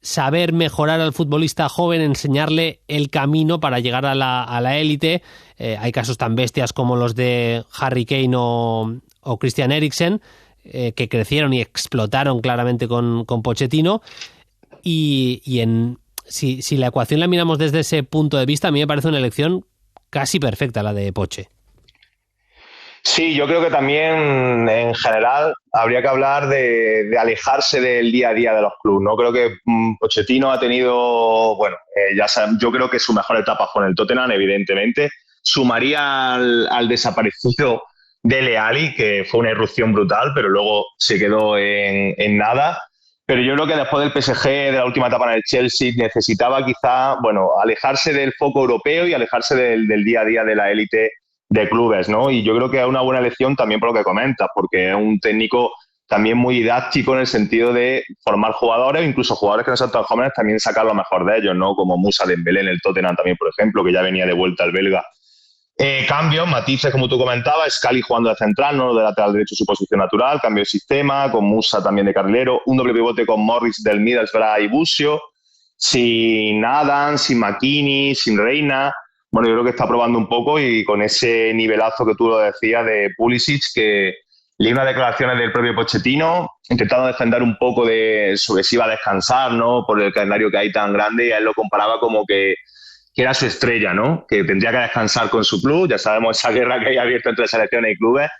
saber mejorar al futbolista joven, enseñarle el camino para llegar a la élite. Hay casos tan bestias como los de Harry Kane o Christian Eriksen, que crecieron y explotaron claramente con Pochettino. Y si la ecuación la miramos desde ese punto de vista, a mí me parece una elección casi perfecta la de Poche. Sí, yo creo que también en general habría que hablar de alejarse del día a día de los clubes, ¿no? Creo que Pochettino ha tenido, bueno, yo creo que su mejor etapa fue en el Tottenham, evidentemente. Sumaría al desaparecido Dele Alli, que fue una irrupción brutal, pero luego se quedó en nada. Pero yo creo que después del PSG, de la última etapa en el Chelsea, necesitaba quizá, bueno, alejarse del foco europeo y alejarse del día a día de la élite de clubes, ¿no? Y yo creo que es una buena elección también por lo que comentas, porque es un técnico también muy didáctico en el sentido de formar jugadores, incluso jugadores que no son tan jóvenes, también sacar lo mejor de ellos, ¿no? Como Musa Dembélé en el Tottenham también, por ejemplo, que ya venía de vuelta al belga. Cambios, matices, como tú comentabas, Scally jugando de central, no de lateral derecho, su posición natural, cambio de sistema, con Musa también de carrilero, un doble pivote con Morris del Middlesbrough y Busio, sin Adams, sin McKinney, sin Reina. Bueno, yo creo que está probando un poco, y con ese nivelazo que tú lo decías de Pulisic, que leí unas declaraciones del propio Pochettino intentando defender un poco sobre si iba a descansar, ¿no? Por el calendario que hay tan grande, y a él lo comparaba como que era su estrella, ¿no? Que tendría que descansar con su club. Ya sabemos esa guerra que hay abierta entre selecciones y clubes,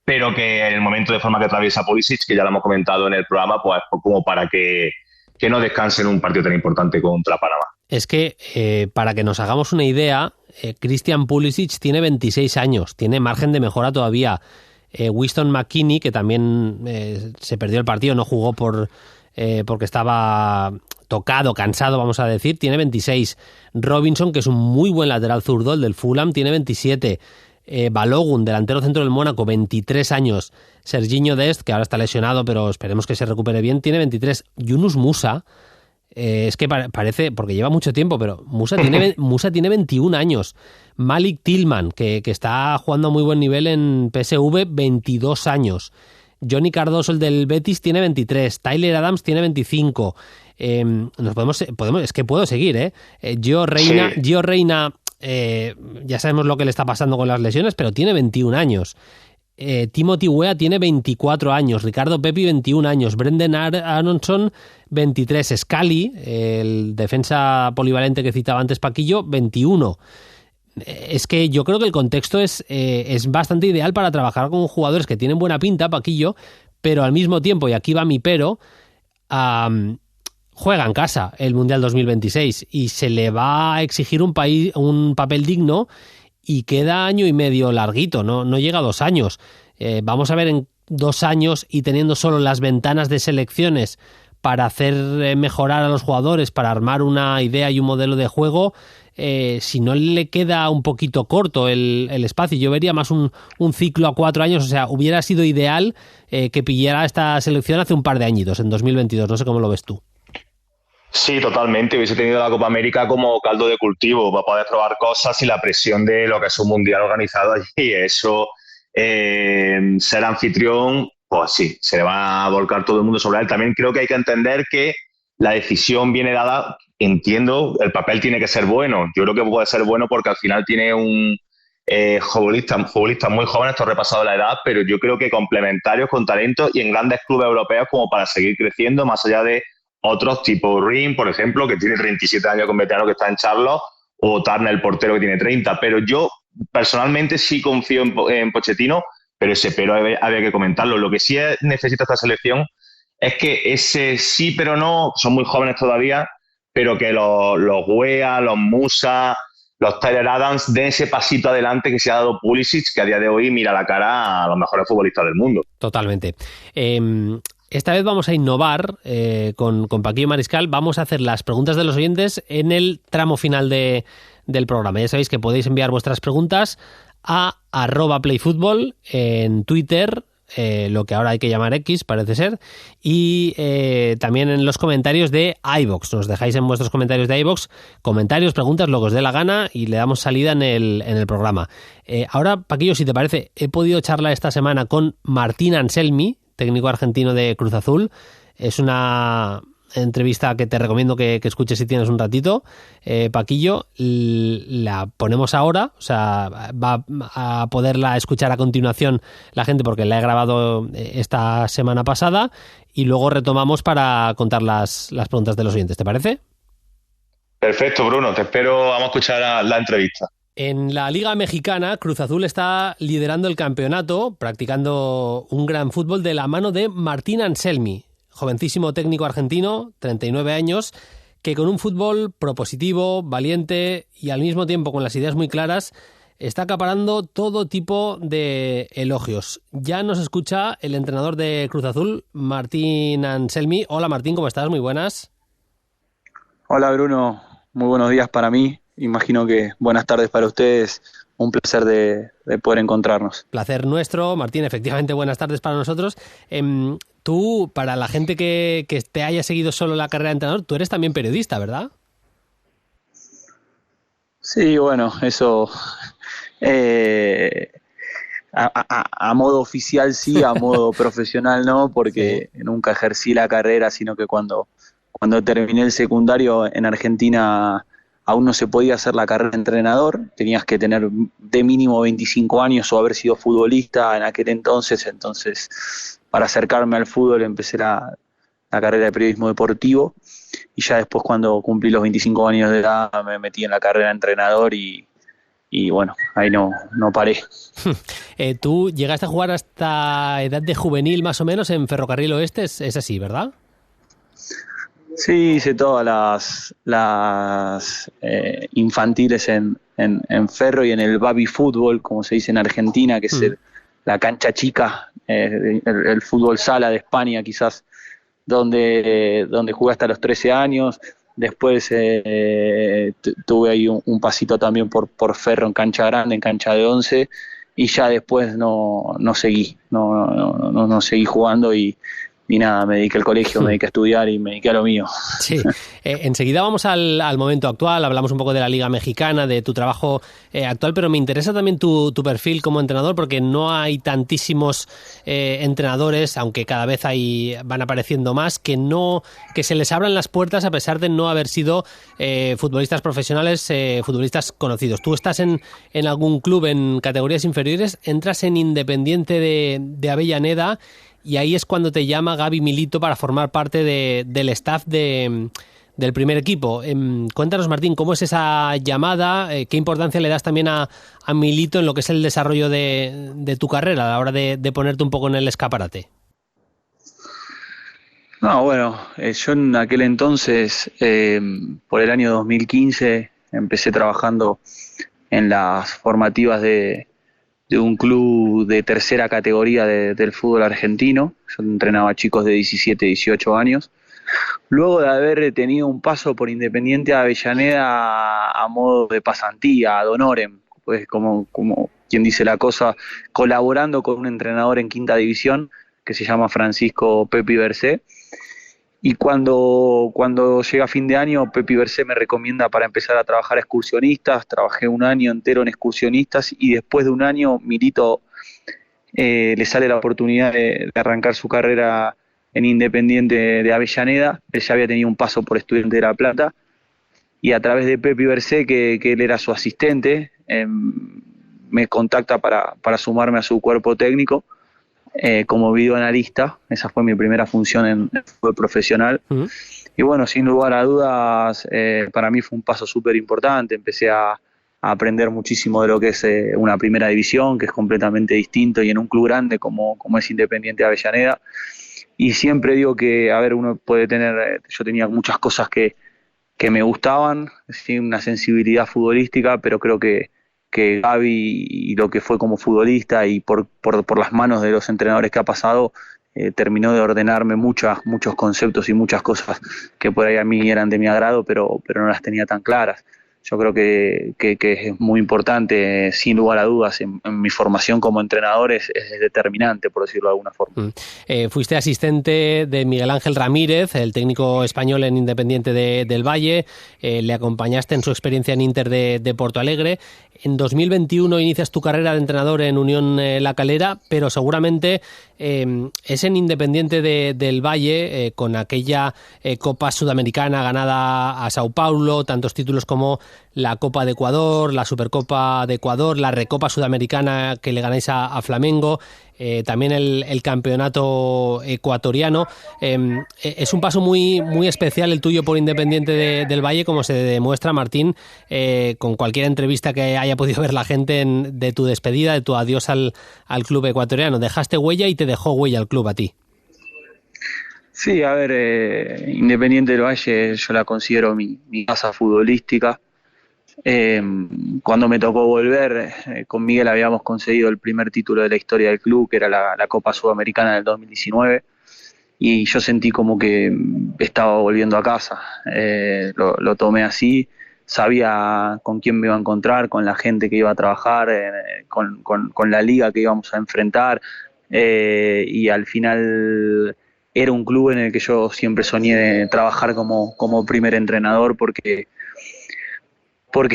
pero que en el momento de forma que atraviesa Pulisic, que ya lo hemos comentado en el programa, pues como para que no descanse en un partido tan importante contra Panamá. Es que, para que nos hagamos una idea, Christian Pulisic tiene 26 años, tiene margen de mejora todavía. Winston McKennie, que también se perdió el partido, no jugó porque estaba tocado, cansado, vamos a decir, tiene 26. Robinson, que es un muy buen lateral zurdo, el del Fulham, tiene 27. Balogun, delantero centro del Mónaco, 23 años. Serginho Dest, que ahora está lesionado, pero esperemos que se recupere bien, tiene 23. Yunus Musa, es que parece, porque lleva mucho tiempo, pero Musa tiene 21 años. Malik Tillman, que está jugando a muy buen nivel en PSV, 22 años. Johnny Cardoso, el del Betis, tiene 23. Tyler Adams tiene 25. Es que puedo seguir, Gio Reina, ya sabemos lo que le está pasando con las lesiones, pero tiene 21 años. Timothy Weah tiene 24 años, Ricardo Pepi 21 años, Brendan Aronson 23, Scally, el defensa polivalente que citaba antes Paquillo, 21. Es que yo creo que el contexto es bastante ideal para trabajar con jugadores que tienen buena pinta, Paquillo, pero al mismo tiempo, y aquí va mi pero, juega en casa el Mundial 2026 y se le va a exigir un papel digno. Y queda año y medio larguito, no llega a 2 años. Vamos a ver en 2 años y teniendo solo las ventanas de selecciones para hacer mejorar a los jugadores, para armar una idea y un modelo de juego, si no le queda un poquito corto el espacio. Yo vería más un ciclo a 4 años, o sea, hubiera sido ideal que pillara esta selección hace un par de añitos, en 2022, no sé cómo lo ves tú. Sí, totalmente. Hubiese tenido la Copa América como caldo de cultivo para poder probar cosas y la presión de lo que es un mundial organizado allí. Eso, ser anfitrión, pues sí, se le va a volcar todo el mundo sobre él. También creo que hay que entender que la decisión viene dada, entiendo, el papel tiene que ser bueno. Yo creo que puede ser bueno porque al final tiene un futbolistas muy jóvenes, esto repasado la edad, pero yo creo que complementarios con talento y en grandes clubes europeos como para seguir creciendo, más allá de otros tipo Rim, por ejemplo, que tiene 37 años con veterano que está en Charlotte, o Turner, el portero, que tiene 30. Pero yo personalmente sí confío en Pochettino, pero había que comentarlo. Lo que sí necesita esta selección es que ese sí pero no, son muy jóvenes todavía, pero que los Weah, los Musa, los Tyler Adams den ese pasito adelante que se ha dado Pulisic, que a día de hoy mira la cara a los mejores futbolistas del mundo. Totalmente. Esta vez vamos a innovar con Paquillo Mariscal. Vamos a hacer las preguntas de los oyentes en el tramo final del programa. Ya sabéis que podéis enviar vuestras preguntas a @playfutbol en Twitter, lo que ahora hay que llamar X, parece ser, y también en los comentarios de iVoox. Nos dejáis en vuestros comentarios de iVoox comentarios, preguntas, lo que os dé la gana y le damos salida en el programa. Ahora, Paquillo, si te parece, he podido charlar esta semana con Martín Anselmi, técnico argentino de Cruz Azul. Es una entrevista que te recomiendo que escuches si tienes un ratito. Paquillo, la ponemos ahora, o sea, va a poderla escuchar a continuación la gente porque la he grabado esta semana pasada y luego retomamos para contar las preguntas de los oyentes. ¿Te parece? Perfecto, Bruno. Te espero. Vamos a escuchar la entrevista. En la Liga Mexicana, Cruz Azul está liderando el campeonato, practicando un gran fútbol de la mano de Martín Anselmi, jovencísimo técnico argentino, 39 años, que con un fútbol propositivo, valiente y al mismo tiempo con las ideas muy claras, está acaparando todo tipo de elogios. Ya nos escucha el entrenador de Cruz Azul, Martín Anselmi. Hola Martín, ¿cómo estás? Muy buenas. Hola Bruno, muy buenos días para mí. Imagino que buenas tardes para ustedes. Un placer de poder encontrarnos. Placer nuestro, Martín. Efectivamente, buenas tardes para nosotros. Tú, para la gente que te haya seguido solo la carrera de entrenador, tú eres también periodista, ¿verdad? Sí, bueno, eso a modo oficial sí, a modo profesional no, porque sí. Nunca ejercí la carrera, sino que cuando terminé el secundario en Argentina aún no se podía hacer la carrera de entrenador, tenías que tener de mínimo 25 años o haber sido futbolista en aquel entonces para acercarme al fútbol empecé la carrera de periodismo deportivo y ya después cuando cumplí los 25 años de edad me metí en la carrera de entrenador y y bueno, ahí no paré. Tú llegaste a jugar hasta edad de juvenil más o menos en Ferrocarril Oeste, es así, ¿verdad? Sí, hice todas las infantiles en Ferro y en el baby fútbol, como se dice en Argentina, que es la cancha chica, el fútbol sala de España quizás, donde jugué hasta los 13 años. Después tuve ahí un pasito también por Ferro en cancha grande, en cancha de 11, y ya después no seguí, no seguí jugando y nada, me dediqué al colegio, me dediqué a estudiar y me dediqué a lo mío. Sí, enseguida vamos al momento actual, hablamos un poco de la Liga Mexicana, de tu trabajo actual, pero me interesa también tu perfil como entrenador, porque no hay tantísimos entrenadores, aunque cada vez van apareciendo más, que se les abran las puertas a pesar de no haber sido futbolistas profesionales, futbolistas conocidos. Tú estás en algún club en categorías inferiores, entras en Independiente de Avellaneda, y ahí es cuando te llama Gaby Milito para formar parte del staff del primer equipo. Cuéntanos, Martín, ¿cómo es esa llamada? ¿Qué importancia le das también a Milito en lo que es el desarrollo de tu carrera a la hora de ponerte un poco en el escaparate? No, bueno, yo en aquel entonces, por el año 2015, empecé trabajando en las formativas de un club de tercera categoría del fútbol argentino. Yo entrenaba chicos de 17, 18 años. Luego de haber tenido un paso por Independiente de Avellaneda a modo de pasantía, ad honorem, pues como quien dice la cosa, colaborando con un entrenador en quinta división que se llama Francisco Pepi Bercé. Y cuando llega fin de año, Pepi Bercé me recomienda para empezar a trabajar excursionistas. Trabajé un año entero en excursionistas y después de un año Milito le sale la oportunidad de arrancar su carrera en Independiente de Avellaneda. Él ya había tenido un paso por Estudiantes de La Plata y a través de Pepi Bercé, que él era su asistente, me contacta para sumarme a su cuerpo técnico. Como videoanalista. Esa fue mi primera función en el fútbol profesional. Y bueno, sin lugar a dudas, para mí fue un paso súper importante. Empecé a aprender muchísimo de lo que es una primera división, que es completamente distinto, y en un club grande como es Independiente de Avellaneda. Y siempre digo que, a ver, uno puede tener, yo tenía muchas cosas que me gustaban, ¿sí? Una sensibilidad futbolística, pero creo que Gaby y lo que fue como futbolista y por las manos de los entrenadores que ha pasado, terminó de ordenarme muchos conceptos y muchas cosas que por ahí a mí eran de mi agrado, pero no las tenía tan claras. Yo creo que es muy importante, sin lugar a dudas, en mi formación como entrenador es determinante, por decirlo de alguna forma. Fuiste asistente de Miguel Ángel Ramírez, el técnico español en Independiente del Valle, le acompañaste en su experiencia en Inter de Porto Alegre. En 2021 inicias tu carrera de entrenador en Unión La Calera, pero seguramente es en Independiente del Valle, con aquella Copa Sudamericana ganada a Sao Paulo, tantos títulos como la Copa de Ecuador, la Supercopa de Ecuador, la Recopa Sudamericana que le ganáis a Flamengo, también el campeonato ecuatoriano. Es un paso muy, muy especial el tuyo por Independiente del Valle, como se demuestra, Martín, con cualquier entrevista que haya podido ver la gente de tu despedida, de tu adiós al club ecuatoriano. Dejaste huella y te dejó huella el club a ti. Sí, a ver, Independiente del Valle yo la considero mi casa futbolística. Cuando me tocó volver, con Miguel habíamos conseguido el primer título de la historia del club, que era la Copa Sudamericana del 2019, y yo sentí como que estaba volviendo a casa. Lo tomé así, sabía con quién me iba a encontrar, con la gente que iba a trabajar, con la liga que íbamos a enfrentar, y al final era un club en el que yo siempre soñé de trabajar como primer entrenador, porque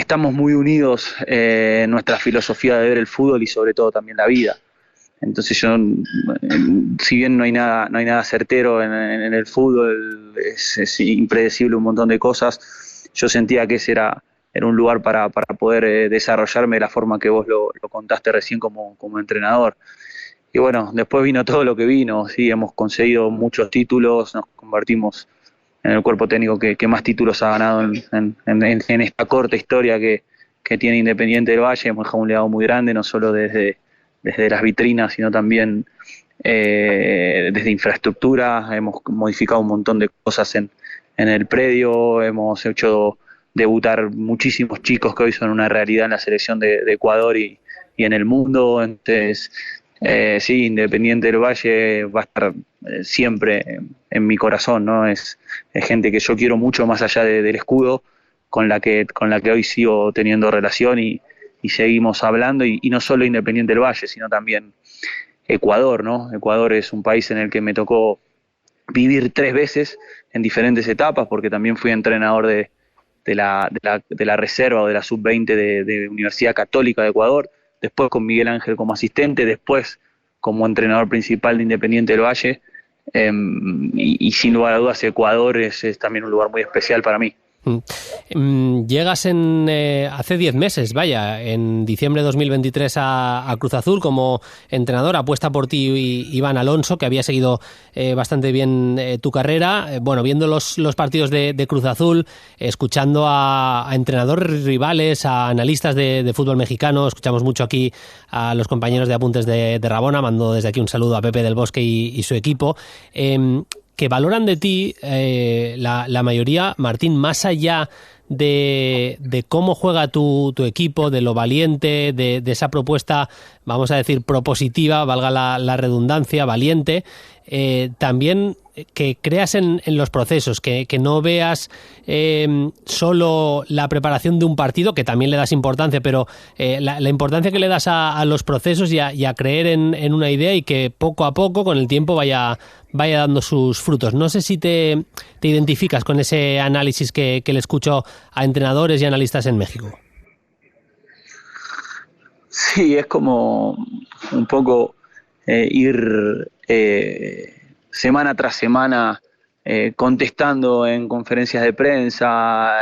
estamos muy unidos en nuestra filosofía de ver el fútbol y sobre todo también la vida. Entonces yo, si bien no hay nada certero en el fútbol, es impredecible un montón de cosas, yo sentía que ese era un lugar para poder desarrollarme de la forma que vos lo contaste recién como entrenador. Y bueno, después vino todo lo que vino, sí, hemos conseguido muchos títulos, nos convertimos en el cuerpo técnico que más títulos ha ganado en esta corta historia que tiene Independiente del Valle. Hemos dejado un legado muy grande, no solo desde las vitrinas, sino también desde infraestructura. Hemos modificado un montón de cosas en el predio, hemos hecho debutar muchísimos chicos que hoy son una realidad en la selección de Ecuador y en el mundo. Entonces, sí, Independiente del Valle va a estar siempre en mi corazón, ¿no? Es gente que yo quiero mucho más allá del escudo, con la que hoy sigo teniendo relación y seguimos hablando, y no solo Independiente del Valle, sino también Ecuador, ¿no? Ecuador es un país en el que me tocó vivir 3 veces en diferentes etapas, porque también fui entrenador de la reserva o de la sub-20 de Universidad Católica de Ecuador, después con Miguel Ángel como asistente, después como entrenador principal de Independiente del Valle, y sin lugar a dudas Ecuador es también un lugar muy especial para mí. Llegas hace 10 meses, vaya, en diciembre de 2023 a Cruz Azul como entrenador. Apuesta por ti Iván Alonso, que había seguido bastante bien tu carrera. Bueno, viendo los partidos de Cruz Azul, escuchando a entrenadores rivales, a analistas de fútbol mexicano, escuchamos mucho aquí a los compañeros de Apuntes de Rabona. Mando desde aquí un saludo a Pepe del Bosque y su equipo. Que valoran de ti, la mayoría, Martín, más allá de cómo juega tu equipo, de lo valiente, de esa propuesta, vamos a decir, propositiva, valga la redundancia, valiente, también que creas en los procesos, que no veas solo la preparación de un partido, que también le das importancia, pero la importancia que le das a los procesos y a creer en una idea, y que poco a poco, con el tiempo, vaya dando sus frutos. No sé si te identificas con ese análisis que le escucho a entrenadores y analistas en México. Sí, es como un poco ir semana tras semana contestando en conferencias de prensa,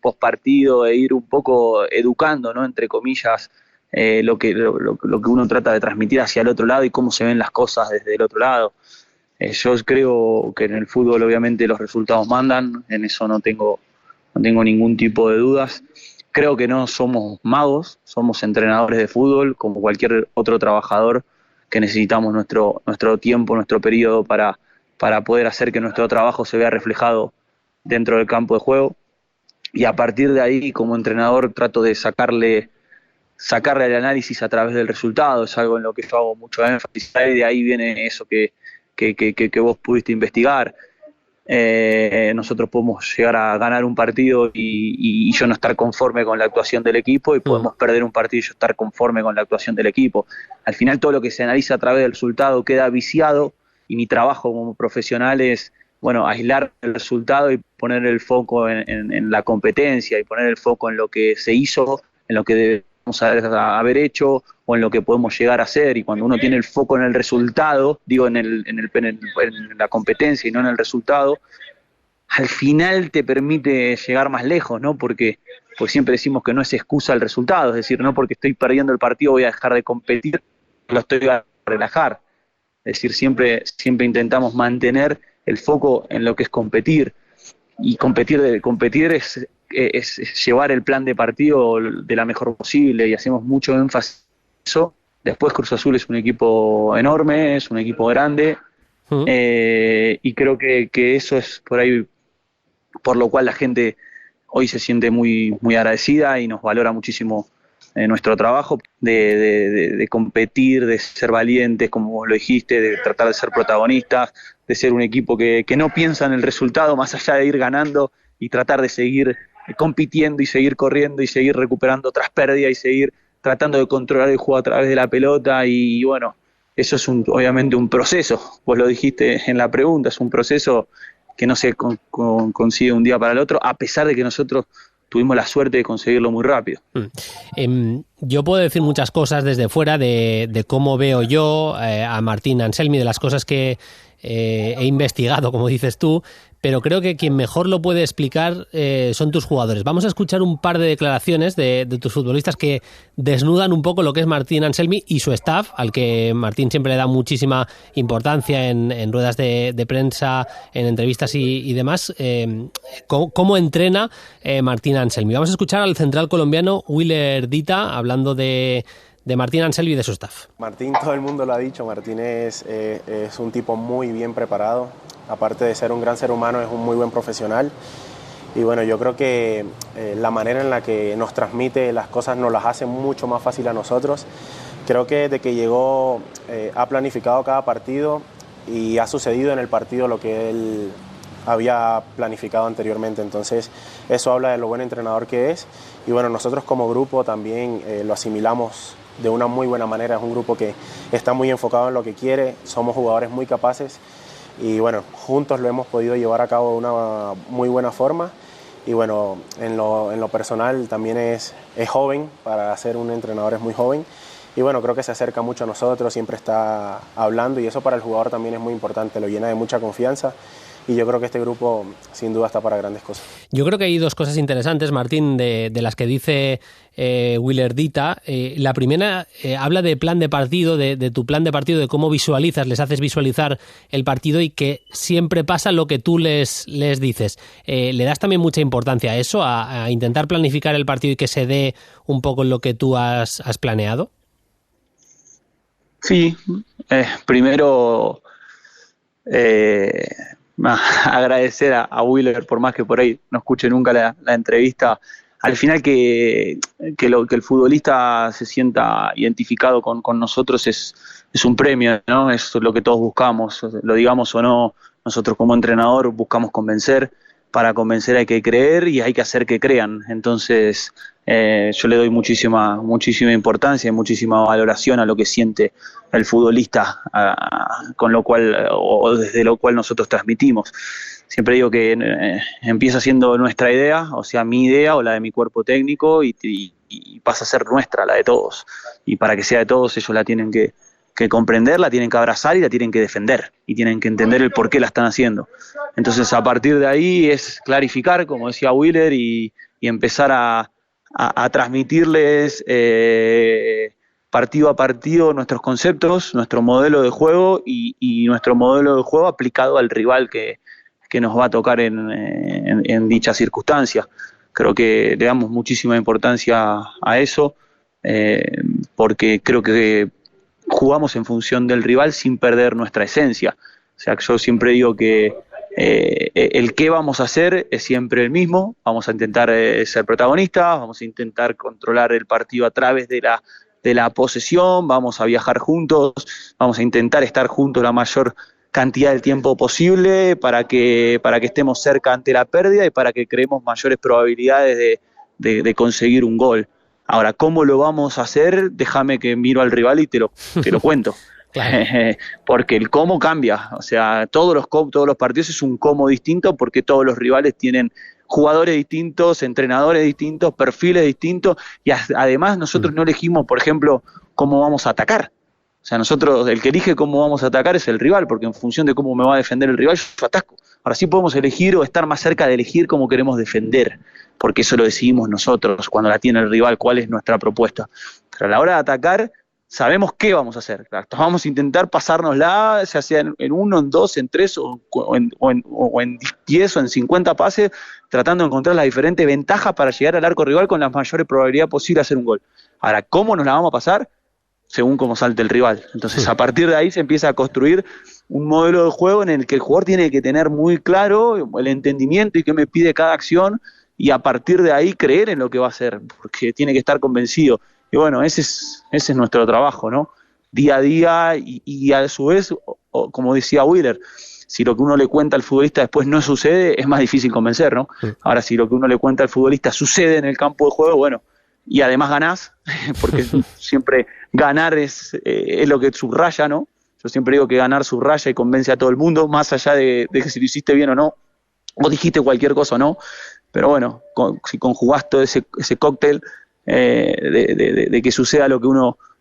post partido, e ir un poco educando, ¿no?, entre comillas, lo que uno trata de transmitir hacia el otro lado y cómo se ven las cosas desde el otro lado. Yo creo que en el fútbol obviamente los resultados mandan, en eso no tengo ningún tipo de dudas. Creo que no somos magos, somos entrenadores de fútbol, como cualquier otro trabajador, que necesitamos nuestro tiempo, nuestro periodo para poder hacer que nuestro trabajo se vea reflejado dentro del campo de juego. Y a partir de ahí, como entrenador, trato de sacarle el análisis a través del resultado. Es algo en lo que yo hago mucho énfasis, y de ahí viene eso que vos pudiste investigar. Nosotros podemos llegar a ganar un partido y yo no estar conforme con la actuación del equipo, y podemos perder un partido y yo estar conforme con la actuación del equipo. Al final, todo lo que se analiza a través del resultado queda viciado, y mi trabajo como profesional es, bueno, aislar el resultado y poner el foco en la competencia, y poner el foco en lo que se hizo, en lo que debemos haber hecho, o en lo que podemos llegar a hacer. Y cuando uno tiene el foco en el resultado, digo, en la competencia y no en el resultado, al final te permite llegar más lejos, ¿no? Porque siempre decimos que no es excusa el resultado, es decir, no porque estoy perdiendo el partido voy a dejar de competir, lo estoy a relajar. Es decir, siempre intentamos mantener el foco en lo que es competir, y competir es llevar el plan de partido de la mejor posible, y hacemos mucho énfasis en eso. Después Cruz Azul es un equipo enorme, es un equipo grande, y creo que eso es por ahí por lo cual la gente hoy se siente muy, muy agradecida y nos valora muchísimo nuestro trabajo de competir, de ser valientes, como vos lo dijiste, de tratar de ser protagonistas, de ser un equipo que no piensa en el resultado más allá de ir ganando, y tratar de seguir compitiendo y seguir corriendo y seguir recuperando tras pérdida y seguir tratando de controlar el juego a través de la pelota. Y bueno, eso es obviamente un proceso, vos lo dijiste en la pregunta, es un proceso que no se consigue un día para el otro, a pesar de que nosotros tuvimos la suerte de conseguirlo muy rápido. Yo puedo decir muchas cosas desde fuera de cómo veo yo a Martín Anselmi, de las cosas que he investigado, como dices tú, pero creo que quien mejor lo puede explicar son tus jugadores. Vamos a escuchar un par de declaraciones de tus futbolistas que desnudan un poco lo que es Martín Anselmi y su staff, al que Martín siempre le da muchísima importancia en ruedas de prensa, en entrevistas y demás. ¿Cómo entrena Martín Anselmi? Vamos a escuchar al central colombiano Willer Dita hablando de Martín Anselmi y de su staff. Martín, todo el mundo lo ha dicho, Martín es un tipo muy bien preparado. Aparte de ser un gran ser humano, es un muy buen profesional. Y bueno, yo creo que la manera en la que nos transmite las cosas nos las hace mucho más fácil a nosotros. Creo que desde que llegó ha planificado cada partido y ha sucedido en el partido lo que él había planificado anteriormente. Entonces eso habla de lo buen entrenador que es. Y bueno, nosotros como grupo también lo asimilamos de una muy buena manera. Es un grupo que está muy enfocado en lo que quiere, somos jugadores muy capaces. Y bueno, juntos lo hemos podido llevar a cabo de una muy buena forma. Y bueno, en lo personal también es joven, para ser un entrenador es muy joven. Y bueno, creo que se acerca mucho a nosotros, siempre está hablando y eso para el jugador también es muy importante, lo llena de mucha confianza. Y yo creo que este grupo sin duda está para grandes cosas. Yo creo que hay dos cosas interesantes, Martín, de las que dice Willer Dita. La primera habla de plan de partido, de tu plan de partido, de cómo visualizas, les haces visualizar el partido y que siempre pasa lo que tú les dices. ¿Le das también mucha importancia a eso, a intentar planificar el partido y que se dé un poco lo que tú has planeado? Sí, primero... agradecer a Willer, por más que por ahí no escuche nunca la entrevista, al final que el futbolista se sienta identificado con nosotros es un premio, ¿no? Es lo que todos buscamos, lo digamos o no, nosotros como entrenador buscamos convencer, para convencer hay que creer y hay que hacer que crean, entonces yo le doy muchísima importancia y muchísima valoración a lo que siente el futbolista, con lo cual o desde lo cual nosotros transmitimos. Siempre digo que empieza siendo nuestra idea, o sea, mi idea o la de mi cuerpo técnico y pasa a ser nuestra, la de todos. Y para que sea de todos ellos la tienen que comprender, la tienen que abrazar y la tienen que defender y tienen que entender el por qué la están haciendo. Entonces a partir de ahí es clarificar, como decía Willer, y empezar a transmitirles partido a partido nuestros conceptos, nuestro modelo de juego y nuestro modelo de juego aplicado al rival que nos va a tocar en dicha circunstancia. Creo que le damos muchísima importancia a eso, porque creo que jugamos en función del rival sin perder nuestra esencia. O sea, yo siempre digo que el qué vamos a hacer es siempre el mismo. Vamos a intentar ser protagonistas, vamos a intentar controlar el partido a través de la posesión, vamos a viajar juntos, vamos a intentar estar juntos la mayor cantidad del tiempo posible para que estemos cerca ante la pérdida y para que creemos mayores probabilidades de conseguir un gol. Ahora, ¿cómo lo vamos a hacer? Déjame que miro al rival y te lo cuento. Porque el cómo cambia, o sea, todos los partidos es un cómo distinto porque todos los rivales tienen jugadores distintos, entrenadores distintos, perfiles distintos y además nosotros no elegimos, por ejemplo, cómo vamos a atacar. O sea, nosotros, el que elige cómo vamos a atacar es el rival, porque en función de cómo me va a defender el rival, yo ataco. Ahora sí podemos elegir o estar más cerca de elegir cómo queremos defender, porque eso lo decidimos nosotros cuando la tiene el rival, cuál es nuestra propuesta. Pero a la hora de atacar, sabemos qué vamos a hacer. Vamos a intentar pasárnosla, ya sea en 1, en 2, en 3 o en 10 o en 50 pases, tratando de encontrar las diferentes ventajas para llegar al arco rival con la mayor probabilidad posible de hacer un gol. Ahora, ¿cómo nos la vamos a pasar? Según cómo salte el rival. Entonces, a partir de ahí se empieza a construir un modelo de juego en el que el jugador tiene que tener muy claro el entendimiento y qué me pide cada acción, y a partir de ahí creer en lo que va a hacer, porque tiene que estar convencido. Y bueno, ese es nuestro trabajo, ¿no? Día a día y a su vez, como decía Willer, si lo que uno le cuenta al futbolista después no sucede, es más difícil convencer, ¿no? Sí. Ahora, si lo que uno le cuenta al futbolista sucede en el campo de juego, bueno, y además ganás, porque siempre ganar es lo que subraya, ¿no? Yo siempre digo que ganar subraya y convence a todo el mundo, más allá de que si lo hiciste bien o no, o dijiste cualquier cosa o no, pero bueno, si conjugás todo ese cóctel de que suceda lo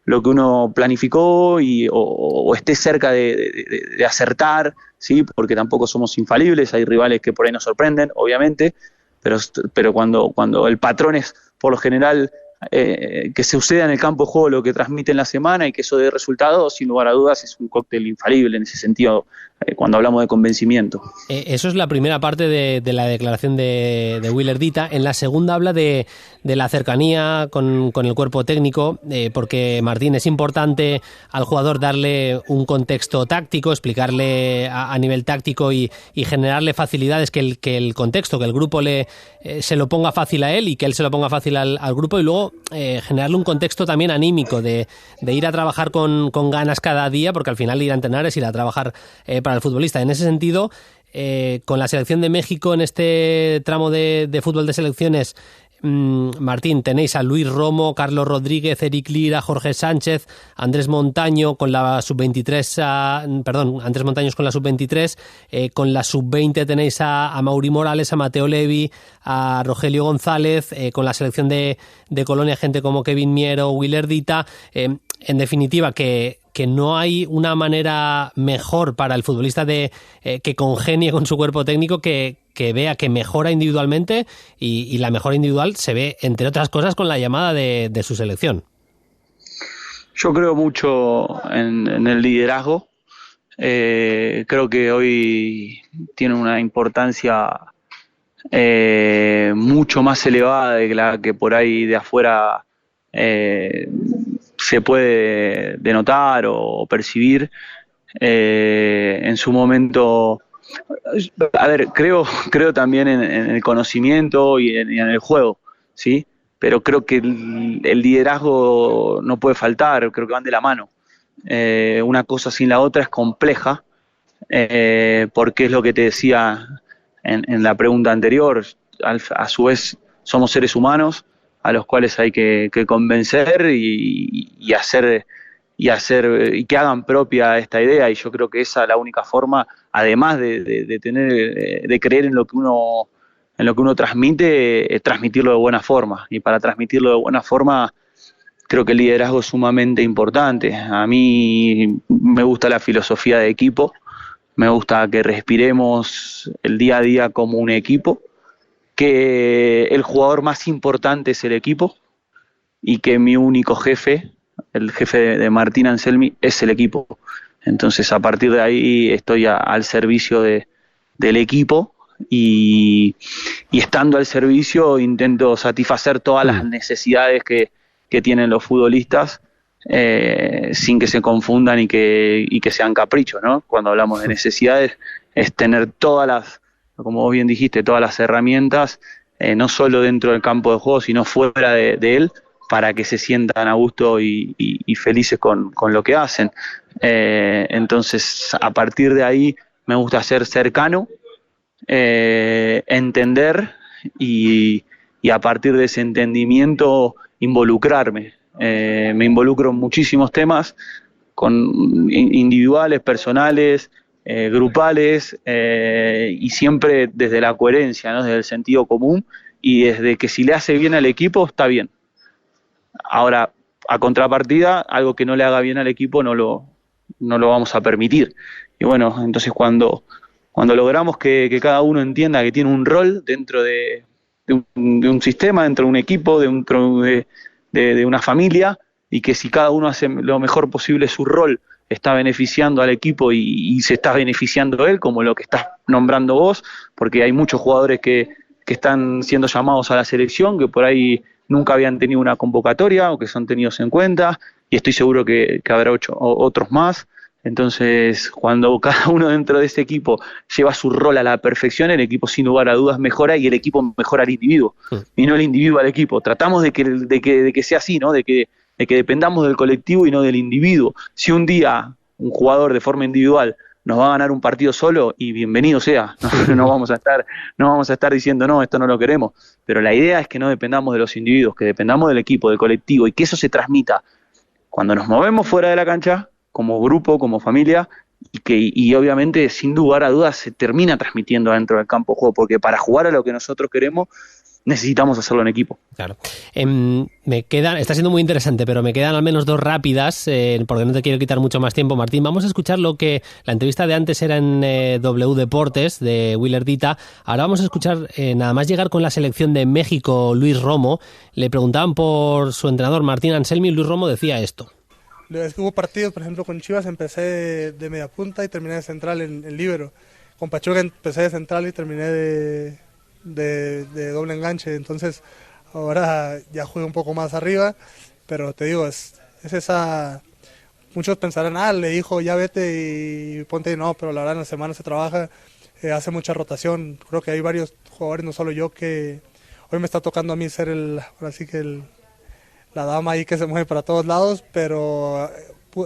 lo que uno planificó o esté cerca de acertar, ¿sí? Porque tampoco somos infalibles, hay rivales que por ahí nos sorprenden, obviamente, pero cuando el patrón es, por lo general, que se suceda en el campo de juego lo que transmite en la semana y que eso dé resultados, sin lugar a dudas es un cóctel infalible en ese sentido, cuando hablamos de convencimiento. Eso es la primera parte de la declaración de Will Dita. En la segunda habla de la cercanía con el cuerpo técnico, porque Martín, es importante al jugador darle un contexto táctico, explicarle a nivel táctico y generarle facilidades, que el contexto, que el grupo se lo ponga fácil a él y que él se lo ponga fácil al grupo, y luego generarle un contexto también anímico de ir a trabajar con ganas cada día, porque al final ir a entrenar es ir a trabajar para el futbolista. En ese sentido, con la selección de México en este tramo de fútbol de selecciones, Martín, tenéis a Luis Romo, Carlos Rodríguez, Eric Lira, Jorge Sánchez, Andrés Montaño con la sub-23, Andrés Montaños con la sub-23, con la sub-20 tenéis a Mauri Morales, a Mateo Levi, a Rogelio González, con la selección de Colonia gente como Kevin Miero, Will Dita, en definitiva que no hay una manera mejor para el futbolista que congenie con su cuerpo técnico, que vea que mejora individualmente, y la mejora individual se ve, entre otras cosas, con la llamada de su selección. Yo creo mucho en el liderazgo. Creo que hoy tiene una importancia mucho más elevada de la que por ahí de afuera se puede denotar o percibir. En su momento, a ver, creo también en el conocimiento y en el juego, ¿sí? Pero creo que el liderazgo no puede faltar, creo que van de la mano. Una cosa sin la otra es compleja, porque es lo que te decía en la pregunta anterior. A su vez somos seres humanos a los cuales hay que convencer y hacer y que hagan propia esta idea, y yo creo que esa es la única forma, además de creer en lo que uno transmite, transmitirlo de buena forma. Y para transmitirlo de buena forma, creo que el liderazgo es sumamente importante. A mí me gusta la filosofía de equipo, me gusta que respiremos el día a día como un equipo, que el jugador más importante es el equipo y que mi único jefe, el jefe de Martín Anselmi, es el equipo. Entonces, a partir de ahí estoy al servicio del equipo y estando al servicio intento satisfacer todas las necesidades que tienen los futbolistas, sin que se confundan y que sean caprichos, ¿no? Cuando hablamos de necesidades, es tener como vos bien dijiste, todas las herramientas, no solo dentro del campo de juego, sino fuera de él, para que se sientan a gusto y felices con lo que hacen. Entonces, a partir de ahí, me gusta ser cercano, entender y a partir de ese entendimiento, involucrarme. Me involucro en muchísimos temas, individuales, personales, grupales, y siempre desde la coherencia, ¿no? Desde el sentido común, y desde que si le hace bien al equipo, está bien. Ahora, a contrapartida, algo que no le haga bien al equipo no lo vamos a permitir. Y bueno, entonces cuando logramos que cada uno entienda que tiene un rol dentro de un sistema, dentro de un equipo, dentro de una familia, y que si cada uno hace lo mejor posible su rol, está beneficiando al equipo y se está beneficiando él, como lo que estás nombrando vos, porque hay muchos jugadores que están siendo llamados a la selección, que por ahí nunca habían tenido una convocatoria o que son tenidos en cuenta, y estoy seguro que habrá otros más. Entonces, cuando cada uno dentro de ese equipo lleva su rol a la perfección, el equipo sin lugar a dudas mejora y el equipo mejora al individuo, y no el individuo al equipo. Tratamos de que sea así, ¿no? De que dependamos del colectivo y no del individuo. Si un día un jugador de forma individual nos va a ganar un partido solo, y bienvenido sea, no vamos a estar diciendo no, esto no lo queremos, pero la idea es que no dependamos de los individuos, que dependamos del equipo, del colectivo, y que eso se transmita cuando nos movemos fuera de la cancha, como grupo, como familia, y obviamente sin lugar a dudas se termina transmitiendo dentro del campo de juego, porque para jugar a lo que nosotros queremos necesitamos hacerlo en equipo. Claro. Está siendo muy interesante, pero me quedan al menos dos rápidas, porque no te quiero quitar mucho más tiempo, Martín. Vamos a escuchar la entrevista de antes era en W Deportes, de Willer Dita. Ahora vamos a escuchar, nada más llegar con la selección de México, Luis Romo. Le preguntaban por su entrenador, Martín Anselmi, y Luis Romo decía esto. Hubo partidos, por ejemplo, con Chivas empecé de media punta y terminé de central en líbero. Con Pachuca empecé de central y terminé de doble enganche. Entonces ahora ya juego un poco más arriba, pero te digo, es esa... Muchos pensarán, le dijo ya vete y ponte, no, pero la verdad en la semana se trabaja, hace mucha rotación. Creo que hay varios jugadores, no solo yo, que hoy me está tocando a mí ser la dama ahí que se mueve para todos lados, pero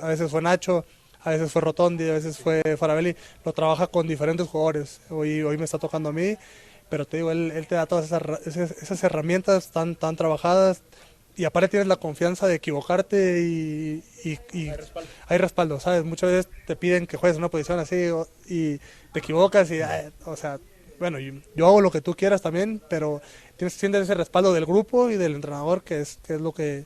a veces fue Nacho, a veces fue Rotondi, a veces fue Faravelli. Lo trabaja con diferentes jugadores. Hoy me está tocando a mí, pero te digo, él te da todas esas herramientas tan trabajadas, y aparte tienes la confianza de equivocarte y hay respaldo, ¿sabes? Muchas veces te piden que juegues en una posición así y te equivocas o sea, bueno, yo hago lo que tú quieras también, pero sientes ese respaldo del grupo y del entrenador, que es lo que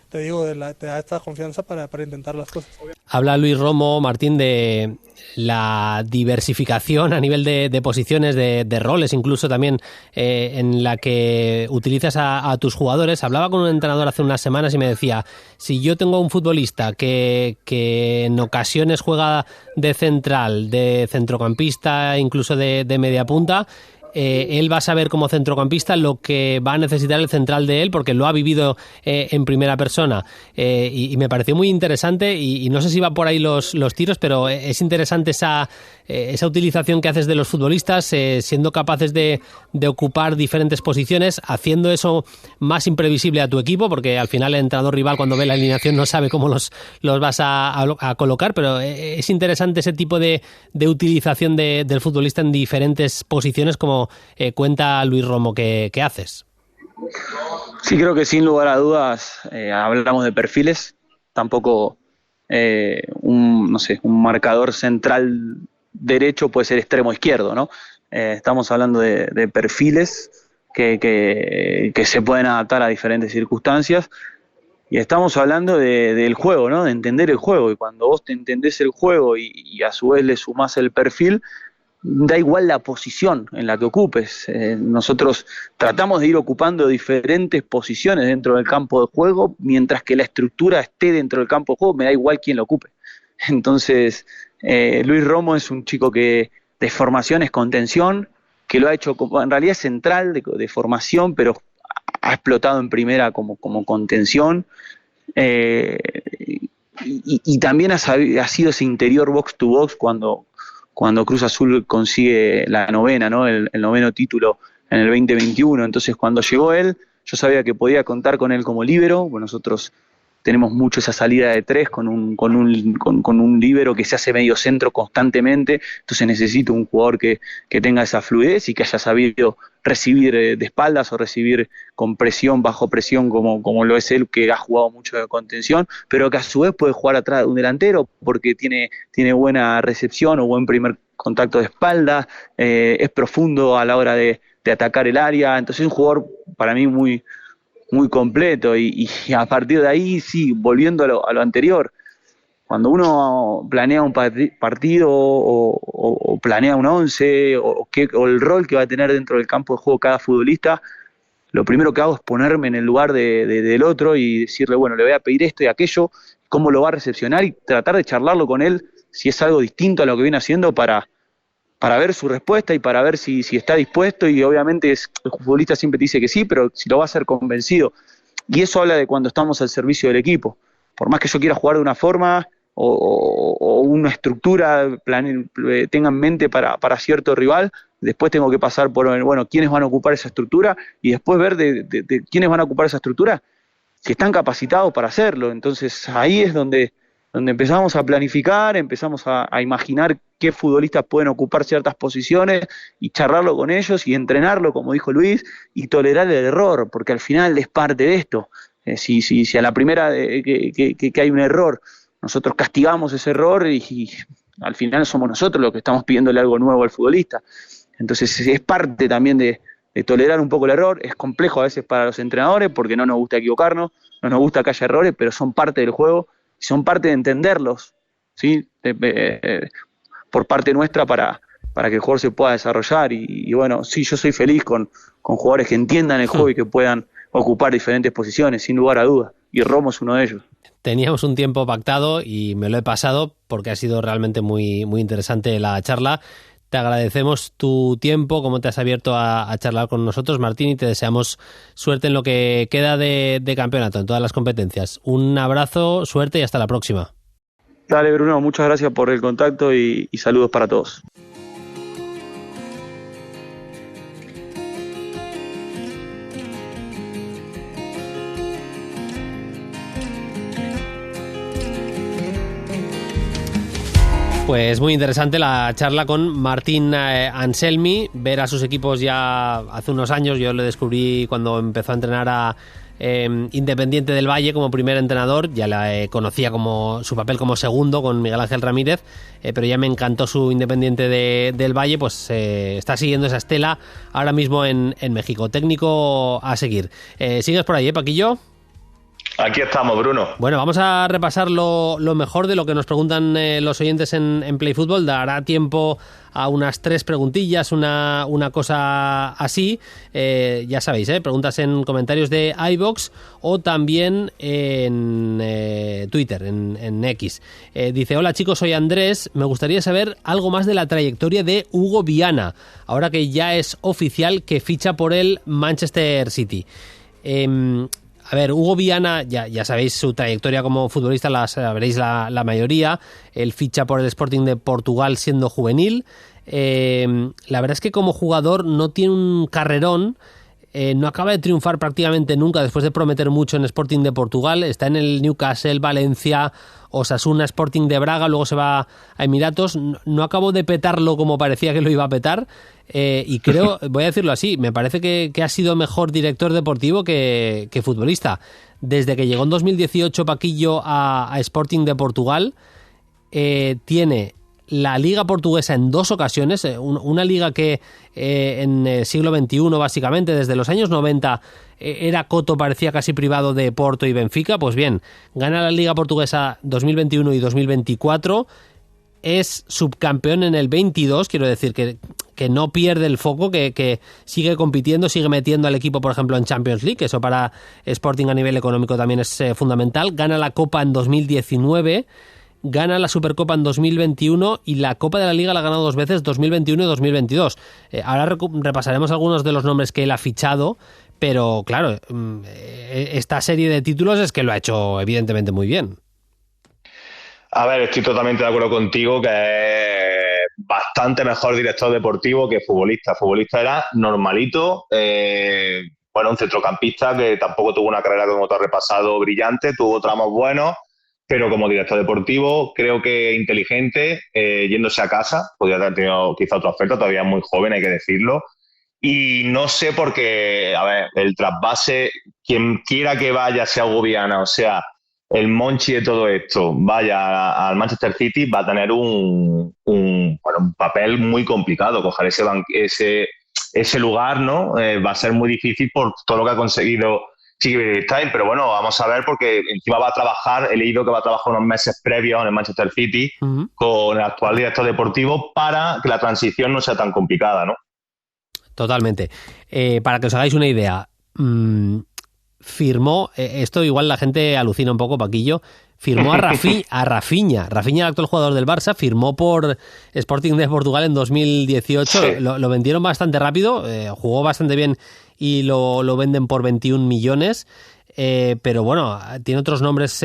te digo, te da esta confianza para intentar las cosas. Habla Luis Romo, Martín, de la diversificación a nivel de posiciones, de roles, incluso también en la que utilizas a tus jugadores. Hablaba con un entrenador hace unas semanas y me decía, si yo tengo un futbolista que en ocasiones juega de central, de centrocampista, incluso de media punta, él va a saber como centrocampista lo que va a necesitar el central de él, porque lo ha vivido en primera persona, y me pareció muy interesante, y no sé si va por ahí los tiros, pero es interesante esa utilización que haces de los futbolistas, siendo capaces de ocupar diferentes posiciones, haciendo eso más imprevisible a tu equipo, porque al final el entrenador rival, cuando ve la alineación, no sabe cómo los vas a colocar, pero es interesante ese tipo de utilización del futbolista en diferentes posiciones, como cuenta Luis Romo que haces. Sí, creo que sin lugar a dudas hablamos de perfiles, tampoco un marcador central derecho puede ser extremo izquierdo, ¿no? Estamos hablando de perfiles que se pueden adaptar a diferentes circunstancias, y estamos hablando del juego, ¿no? De entender el juego, y cuando vos te entendés el juego y a su vez le sumás el perfil, da igual la posición en la que ocupes. Nosotros tratamos de ir ocupando diferentes posiciones dentro del campo de juego, mientras que la estructura esté dentro del campo de juego, me da igual quién lo ocupe. Entonces, Luis Romo es un chico que de formación es contención, que lo ha hecho, en realidad es central de formación, pero ha explotado en primera como contención, y también ha sido ese interior box to box cuando Cruz Azul consigue la novena, ¿no? El noveno título en el 2021. Entonces, cuando llegó él, yo sabía que podía contar con él como líbero. Bueno, nosotros tenemos mucho esa salida de tres con un líbero que se hace medio centro constantemente. Entonces necesito un jugador que tenga esa fluidez y que haya sabido recibir de espaldas o recibir con presión, bajo presión, como lo es él, que ha jugado mucho de contención, pero que a su vez puede jugar atrás de un delantero porque tiene buena recepción o buen primer contacto de espalda, es profundo a la hora de atacar el área. Entonces es un jugador para mí muy completo, y a partir de ahí, sí, volviendo a lo anterior, cuando uno planea un partido o planea un 11 o el rol que va a tener dentro del campo de juego cada futbolista, lo primero que hago es ponerme en el lugar del otro y decirle, bueno, le voy a pedir esto y aquello, cómo lo va a recepcionar, y tratar de charlarlo con él si es algo distinto a lo que viene haciendo, para ver su respuesta y para ver si está dispuesto. Y obviamente el futbolista siempre te dice que sí, pero si lo va a hacer convencido. Y eso habla de cuando estamos al servicio del equipo. Por más que yo quiera jugar de una forma o una estructura tenga en mente para cierto rival, después tengo que pasar por, bueno, quiénes van a ocupar esa estructura, y después ver de quiénes van a ocupar esa estructura que están capacitados para hacerlo. Entonces ahí es donde empezamos a planificar, empezamos a imaginar qué futbolistas pueden ocupar ciertas posiciones y charlarlo con ellos y entrenarlo, como dijo Luis, y tolerar el error, porque al final es parte de esto. Si a la primera que hay un error, nosotros castigamos ese error, y al final somos nosotros los que estamos pidiéndole algo nuevo al futbolista. Entonces es parte también de tolerar un poco el error. Es complejo a veces para los entrenadores porque no nos gusta equivocarnos, no nos gusta que haya errores, pero son parte del juego y son parte de entenderlos, ¿sí? Por parte nuestra para que el jugador se pueda desarrollar. Y bueno, sí, yo soy feliz con jugadores que entiendan el juego y que puedan ocupar diferentes posiciones, sin lugar a dudas. Y Romo es uno de ellos. Teníamos un tiempo pactado y me lo he pasado porque ha sido realmente muy, muy interesante la charla. Te agradecemos tu tiempo, cómo te has abierto a charlar con nosotros, Martín, y te deseamos suerte en lo que queda de campeonato, en todas las competencias. Un abrazo, suerte y hasta la próxima. Dale, Bruno, muchas gracias por el contacto y saludos para todos. Pues muy interesante la charla con Martín Anselmi, ver a sus equipos ya hace unos años. Yo lo descubrí cuando empezó a entrenar a Independiente del Valle como primer entrenador. Ya la conocía como su papel como segundo con Miguel Ángel Ramírez, pero ya me encantó su Independiente del Valle. Pues está siguiendo esa estela ahora mismo en México. Técnico a seguir. ¿Sigues por ahí, Paquillo? Aquí estamos, Bruno. Bueno, vamos a repasar lo mejor de lo que nos preguntan los oyentes en Play Fútbol. Dará tiempo a unas 3 preguntillas, una cosa así. Ya sabéis, preguntas en comentarios de iVoox o también en Twitter, en X. Dice: hola chicos, soy Andrés. Me gustaría saber algo más de la trayectoria de Hugo Viana, ahora que ya es oficial que ficha por el Manchester City. A ver, Hugo Viana, ya sabéis su trayectoria como futbolista, la sabréis la mayoría. Él ficha por el Sporting de Portugal siendo juvenil. La verdad es que como jugador no tiene un carrerón. No acaba de triunfar prácticamente nunca después de prometer mucho en Sporting de Portugal. Está en el Newcastle, Valencia, Osasuna, Sporting de Braga, luego se va a Emiratos. No acabó de petarlo como parecía que lo iba a petar. Y creo, voy a decirlo así, me parece que ha sido mejor director deportivo que futbolista. Desde que llegó en 2018 Paquillo a Sporting de Portugal, tiene la Liga Portuguesa en 2 ocasiones, una liga que en el siglo XXI básicamente, desde los años 90 era coto, parecía casi privado de Porto y Benfica. Pues bien, gana la Liga Portuguesa 2021 y 2024, es subcampeón en el 22, quiero decir que no pierde el foco, que sigue compitiendo, sigue metiendo al equipo, por ejemplo, en Champions League, eso para Sporting a nivel económico también es fundamental. Gana la Copa en 2019, gana la Supercopa en 2021 y la Copa de la Liga la ha ganado 2 veces, 2021 y 2022. Ahora repasaremos algunos de los nombres que él ha fichado, pero claro, esta serie de títulos es que lo ha hecho evidentemente muy bien. A ver, estoy totalmente de acuerdo contigo que es bastante mejor director deportivo que futbolista. Futbolista era normalito, un centrocampista que tampoco tuvo una carrera, como te has repasado, brillante, tuvo tramos buenos, pero como director deportivo creo que inteligente, yéndose a casa. Podría haber tenido quizá otra oferta, todavía es muy joven, hay que decirlo. Y no sé por qué, a ver, el trasvase, quien quiera que vaya, sea Hugo Viana, o sea, el Monchi de todo esto, vaya al Manchester City, va a tener un papel muy complicado. Coger ese lugar, ¿no? Va a ser muy difícil por todo lo que ha conseguido Stein, pero bueno, vamos a ver, porque encima va a trabajar, he leído que va a trabajar unos meses previos en el Manchester City con el actual director deportivo para que la transición no sea tan complicada, ¿no? Totalmente. Para que os hagáis una idea, firmó, esto igual la gente alucina un poco, Paquillo, firmó a Rafinha, el actual jugador del Barça, firmó por Sporting de Portugal en 2018, sí. Lo vendieron bastante rápido, jugó bastante bien y lo venden por 21 millones, pero bueno, tiene otros nombres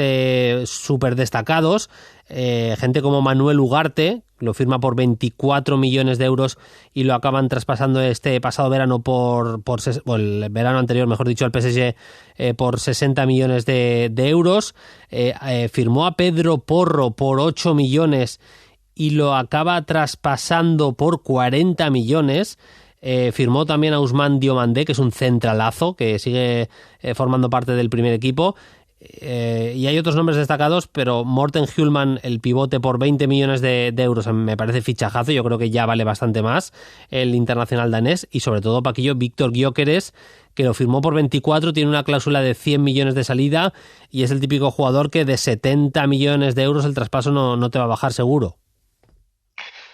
súper destacados, gente como Manuel Ugarte, lo firma por 24 millones de euros y lo acaban traspasando este pasado verano el verano anterior, mejor dicho, al PSG por 60 millones de euros. Firmó a Pedro Porro por 8 millones y lo acaba traspasando por 40 millones. Firmó también a Ousmane Diomandé, que es un centralazo que sigue formando parte del primer equipo. y hay otros nombres destacados, pero Morten Hjulman, el pivote, por 20 millones de euros, me parece fichajazo. Yo creo que ya vale bastante más el internacional danés. Y sobre todo, Paquillo, Víctor Gyökeres, que lo firmó por 24, tiene una cláusula de 100 millones de salida y es el típico jugador que de 70 millones de euros el traspaso no te va a bajar seguro.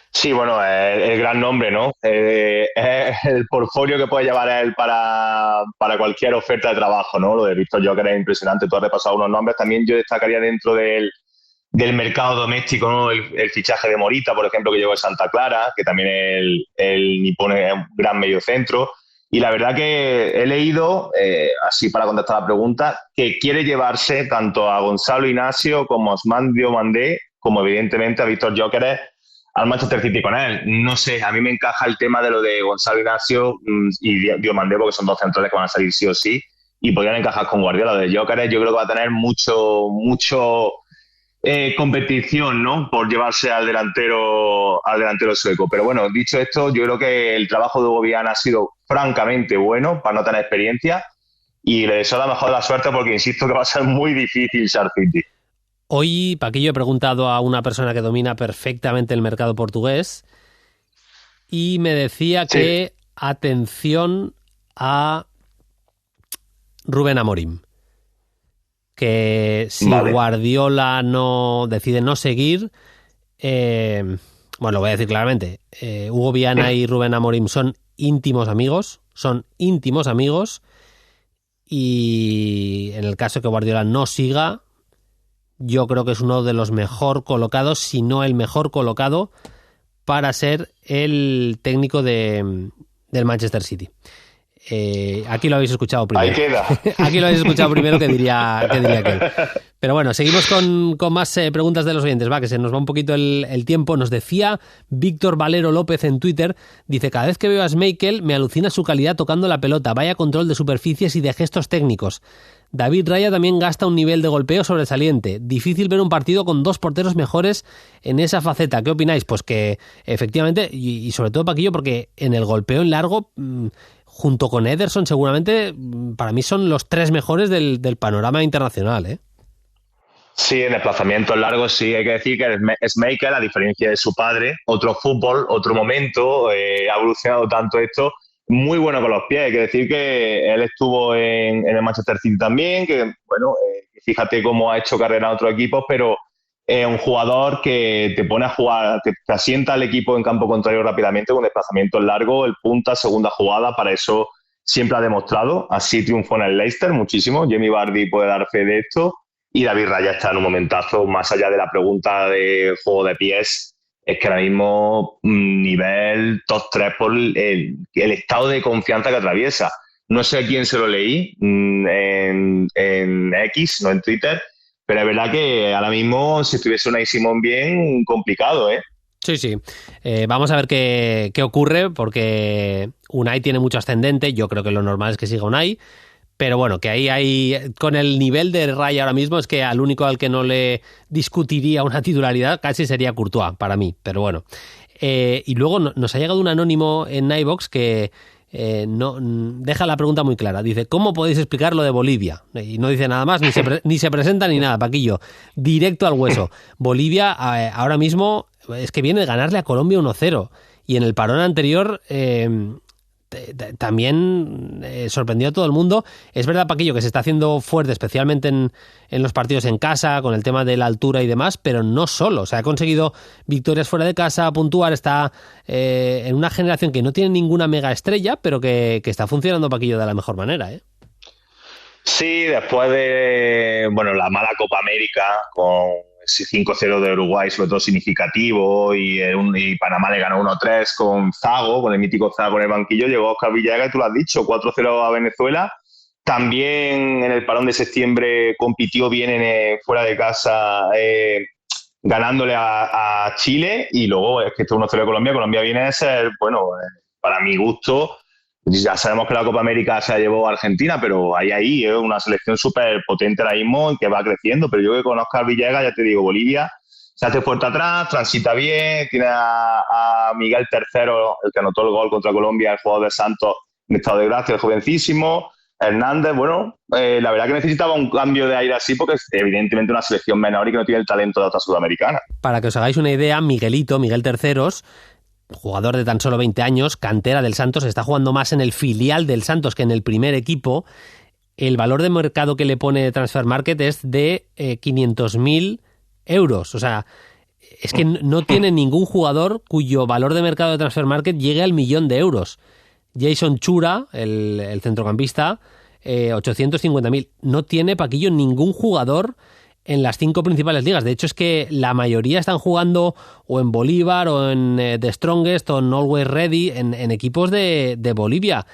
Sí, bueno, el gran nombre, ¿no? Es el portfolio que puede llevar él para cualquier oferta de trabajo, ¿no? Lo de Víctor Gyökeres es impresionante. Tú has repasado unos nombres. También yo destacaría dentro del mercado doméstico, ¿no? El fichaje de Morita, por ejemplo, que llegó de Santa Clara, que también el nipón es un gran mediocentro. Y la verdad que he leído, así para contestar la pregunta, que quiere llevarse tanto a Gonzalo Inacio como a Ousmane Diomandé, como evidentemente a Víctor Gyökeres, al Manchester City con él. No sé, a mí me encaja el tema de lo de Gonzalo Inacio y Diomandé, porque son dos centrales que van a salir sí o sí, y podrían encajar con Guardiola. Lo de Gyökeres yo creo que va a tener mucho competición, ¿no? Por llevarse al delantero sueco. Pero bueno, dicho esto, yo creo que el trabajo de Hugo Viana ha sido francamente bueno para no tener experiencia, y le deseo la mejor de la suerte, porque insisto que va a ser muy difícil ser City. Hoy, Paquillo, he preguntado a una persona que domina perfectamente el mercado portugués y me decía que atención a Rubén Amorim, que si Guardiola decide no seguir, bueno, lo voy a decir claramente, Hugo Viana y Rubén Amorim son íntimos amigos, y en el caso que Guardiola no siga, yo creo que es uno de los mejor colocados, si no el mejor colocado, para ser el técnico del Manchester City. Aquí lo habéis escuchado primero. Ahí queda. Aquí lo habéis escuchado primero que diría aquel. Pero bueno, seguimos con más preguntas de los oyentes. Va, que se nos va un poquito el tiempo. Nos decía Víctor Valero López en Twitter, dice: cada vez que veo a Schmeichel me alucina su calidad tocando la pelota, vaya control de superficies y de gestos técnicos. David Raya también gasta un nivel de golpeo sobresaliente. Difícil ver un partido con dos porteros mejores en esa faceta. ¿Qué opináis? Pues que efectivamente, y sobre todo, Paquillo, porque en el golpeo en largo, junto con Ederson, seguramente para mí son los tres mejores del panorama internacional, ¿eh? Sí, en desplazamientos largos sí. Hay que decir que Schmeichel, a diferencia de su padre, otro fútbol, otro momento, ha evolucionado tanto esto. Muy bueno con los pies. Hay que decir que él estuvo en el Manchester City también, que bueno, fíjate cómo ha hecho carrera en otros equipos, pero es un jugador que te pone a jugar, te asienta al equipo en campo contrario rápidamente con desplazamientos largos, el punta, segunda jugada, para eso siempre ha demostrado. Así triunfó en el Leicester muchísimo. Jamie Vardy puede dar fe de esto, y David Raya está en un momentazo. Más allá de la pregunta de juego de pies, es que ahora mismo nivel top 3 por el estado de confianza que atraviesa. No sé a quién se lo leí en X, no en Twitter, pero es verdad que ahora mismo, si estuviese Unai Simón bien, complicado, ¿eh? Sí. Vamos a ver qué ocurre, porque Unai tiene mucho ascendente. Yo creo que lo normal es que siga Unai. Pero bueno, que ahí hay, con el nivel de Raya ahora mismo, es que al único al que no le discutiría una titularidad casi sería Courtois, para mí. Pero bueno. Y luego nos ha llegado un anónimo en iVoox que no deja la pregunta muy clara. Dice: ¿cómo podéis explicar lo de Bolivia? Y no dice nada más, ni se presenta ni nada, Paquillo. Directo al hueso. Bolivia ahora mismo es que viene de ganarle a Colombia 1-0. Y en el parón anterior también sorprendió a todo el mundo. Es verdad, Paquillo, que se está haciendo fuerte, especialmente en los partidos en casa, con el tema de la altura y demás, pero no solo. O sea, ha conseguido victorias fuera de casa, puntuar, está en una generación que no tiene ninguna mega estrella, pero que está funcionando, Paquillo, de la mejor manera, ¿eh? Sí, después de la mala Copa América, con ese 5-0 de Uruguay, sobre todo significativo, y Panamá le ganó 1-3 con Zago, con el mítico Zago en el banquillo, llegó Oscar Villegas, y tú lo has dicho, 4-0 a Venezuela. También en el parón de septiembre compitió bien fuera de casa, ganándole a Chile, y luego es que esto 1-0 de Colombia. Colombia viene a ser, para mi gusto, ya sabemos que la Copa América se la llevó a Argentina, pero ahí es una selección súper potente ahora mismo y que va creciendo. Pero yo que con Oscar Villegas, ya te digo, Bolivia se hace fuerte atrás, transita bien, tiene a Miguel III, el que anotó el gol contra Colombia, el jugador de Santos, en estado de gracia, el jovencísimo. Hernández, bueno, la verdad que necesitaba un cambio de aire así porque es evidentemente una selección menor y que no tiene el talento de otra sudamericana. Para que os hagáis una idea, Miguel Terceros, jugador de tan solo 20 años, cantera del Santos, está jugando más en el filial del Santos que en el primer equipo. El valor de mercado que le pone Transfermarkt es de 500.000 euros. O sea, es que no tiene ningún jugador cuyo valor de mercado de Transfermarkt llegue al 1.000.000 de euros. Jason Chura, el centrocampista, 850.000. No tiene, Paquillo, ningún jugador en las 5 principales ligas. De hecho, es que la mayoría están jugando o en Bolívar o en The Strongest o en Always Ready, en equipos de Bolivia.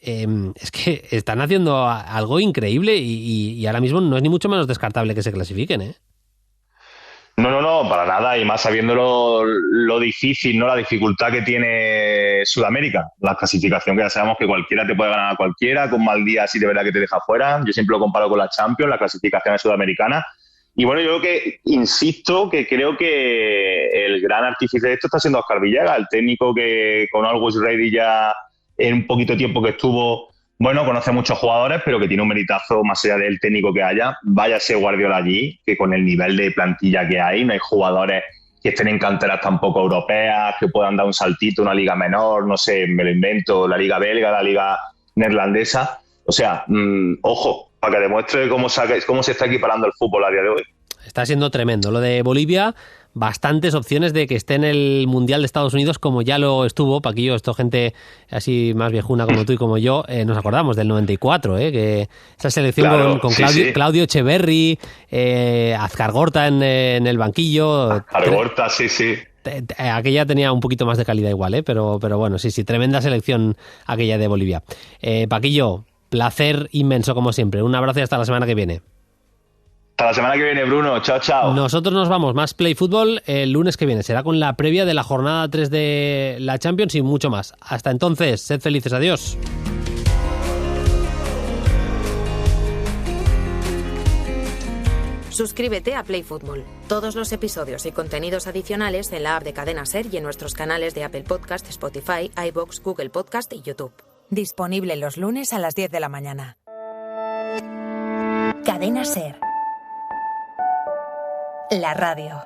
Es que están haciendo algo increíble y ahora mismo no es ni mucho menos descartable que se clasifiquen, ¿eh? No, para nada, y más sabiendo lo difícil, ¿no? La dificultad que tiene Sudamérica. La clasificación, que ya sabemos que cualquiera te puede ganar a cualquiera, con mal día sí de verdad que te deja fuera. Yo siempre lo comparo con la Champions, la clasificación es sudamericana. Y bueno, yo insisto que creo que el gran artífice de esto está siendo Óscar Villegas, el técnico que con Always Ready ya en un poquito de tiempo que estuvo, bueno, conoce a muchos jugadores, pero que tiene un meritazo más allá del técnico que haya. Váyase Guardiola allí, que con el nivel de plantilla que hay, no hay jugadores que estén en canteras tampoco europeas, que puedan dar un saltito, una liga menor, no sé, me lo invento, la liga belga, la liga neerlandesa. O sea, ojo, para que demuestre cómo se está equiparando el fútbol a día de hoy. Está siendo tremendo. Lo de Bolivia, bastantes opciones de que esté en el Mundial de Estados Unidos, como ya lo estuvo, Paquillo, esto gente así más viejuna como tú y como yo, nos acordamos del 94, que esa selección, claro, con Claudio Echeverri, Azcargorta en el banquillo. Azcargorta, sí. Aquella tenía un poquito más de calidad igual, pero bueno, sí, tremenda selección aquella de Bolivia. Paquillo, placer inmenso como siempre. Un abrazo y hasta la semana que viene. Hasta la semana que viene, Bruno. Chao. Nosotros nos vamos. Más Play Fútbol el lunes que viene. Será con la previa de la jornada 3 de la Champions y mucho más. Hasta entonces, sed felices. Adiós. Suscríbete a Play Fútbol. Todos los episodios y contenidos adicionales en la app de Cadena SER y en nuestros canales de Apple Podcast, Spotify, iVoox, Google Podcast y YouTube. Disponible los lunes a las 10 de la mañana. Cadena SER. La radio.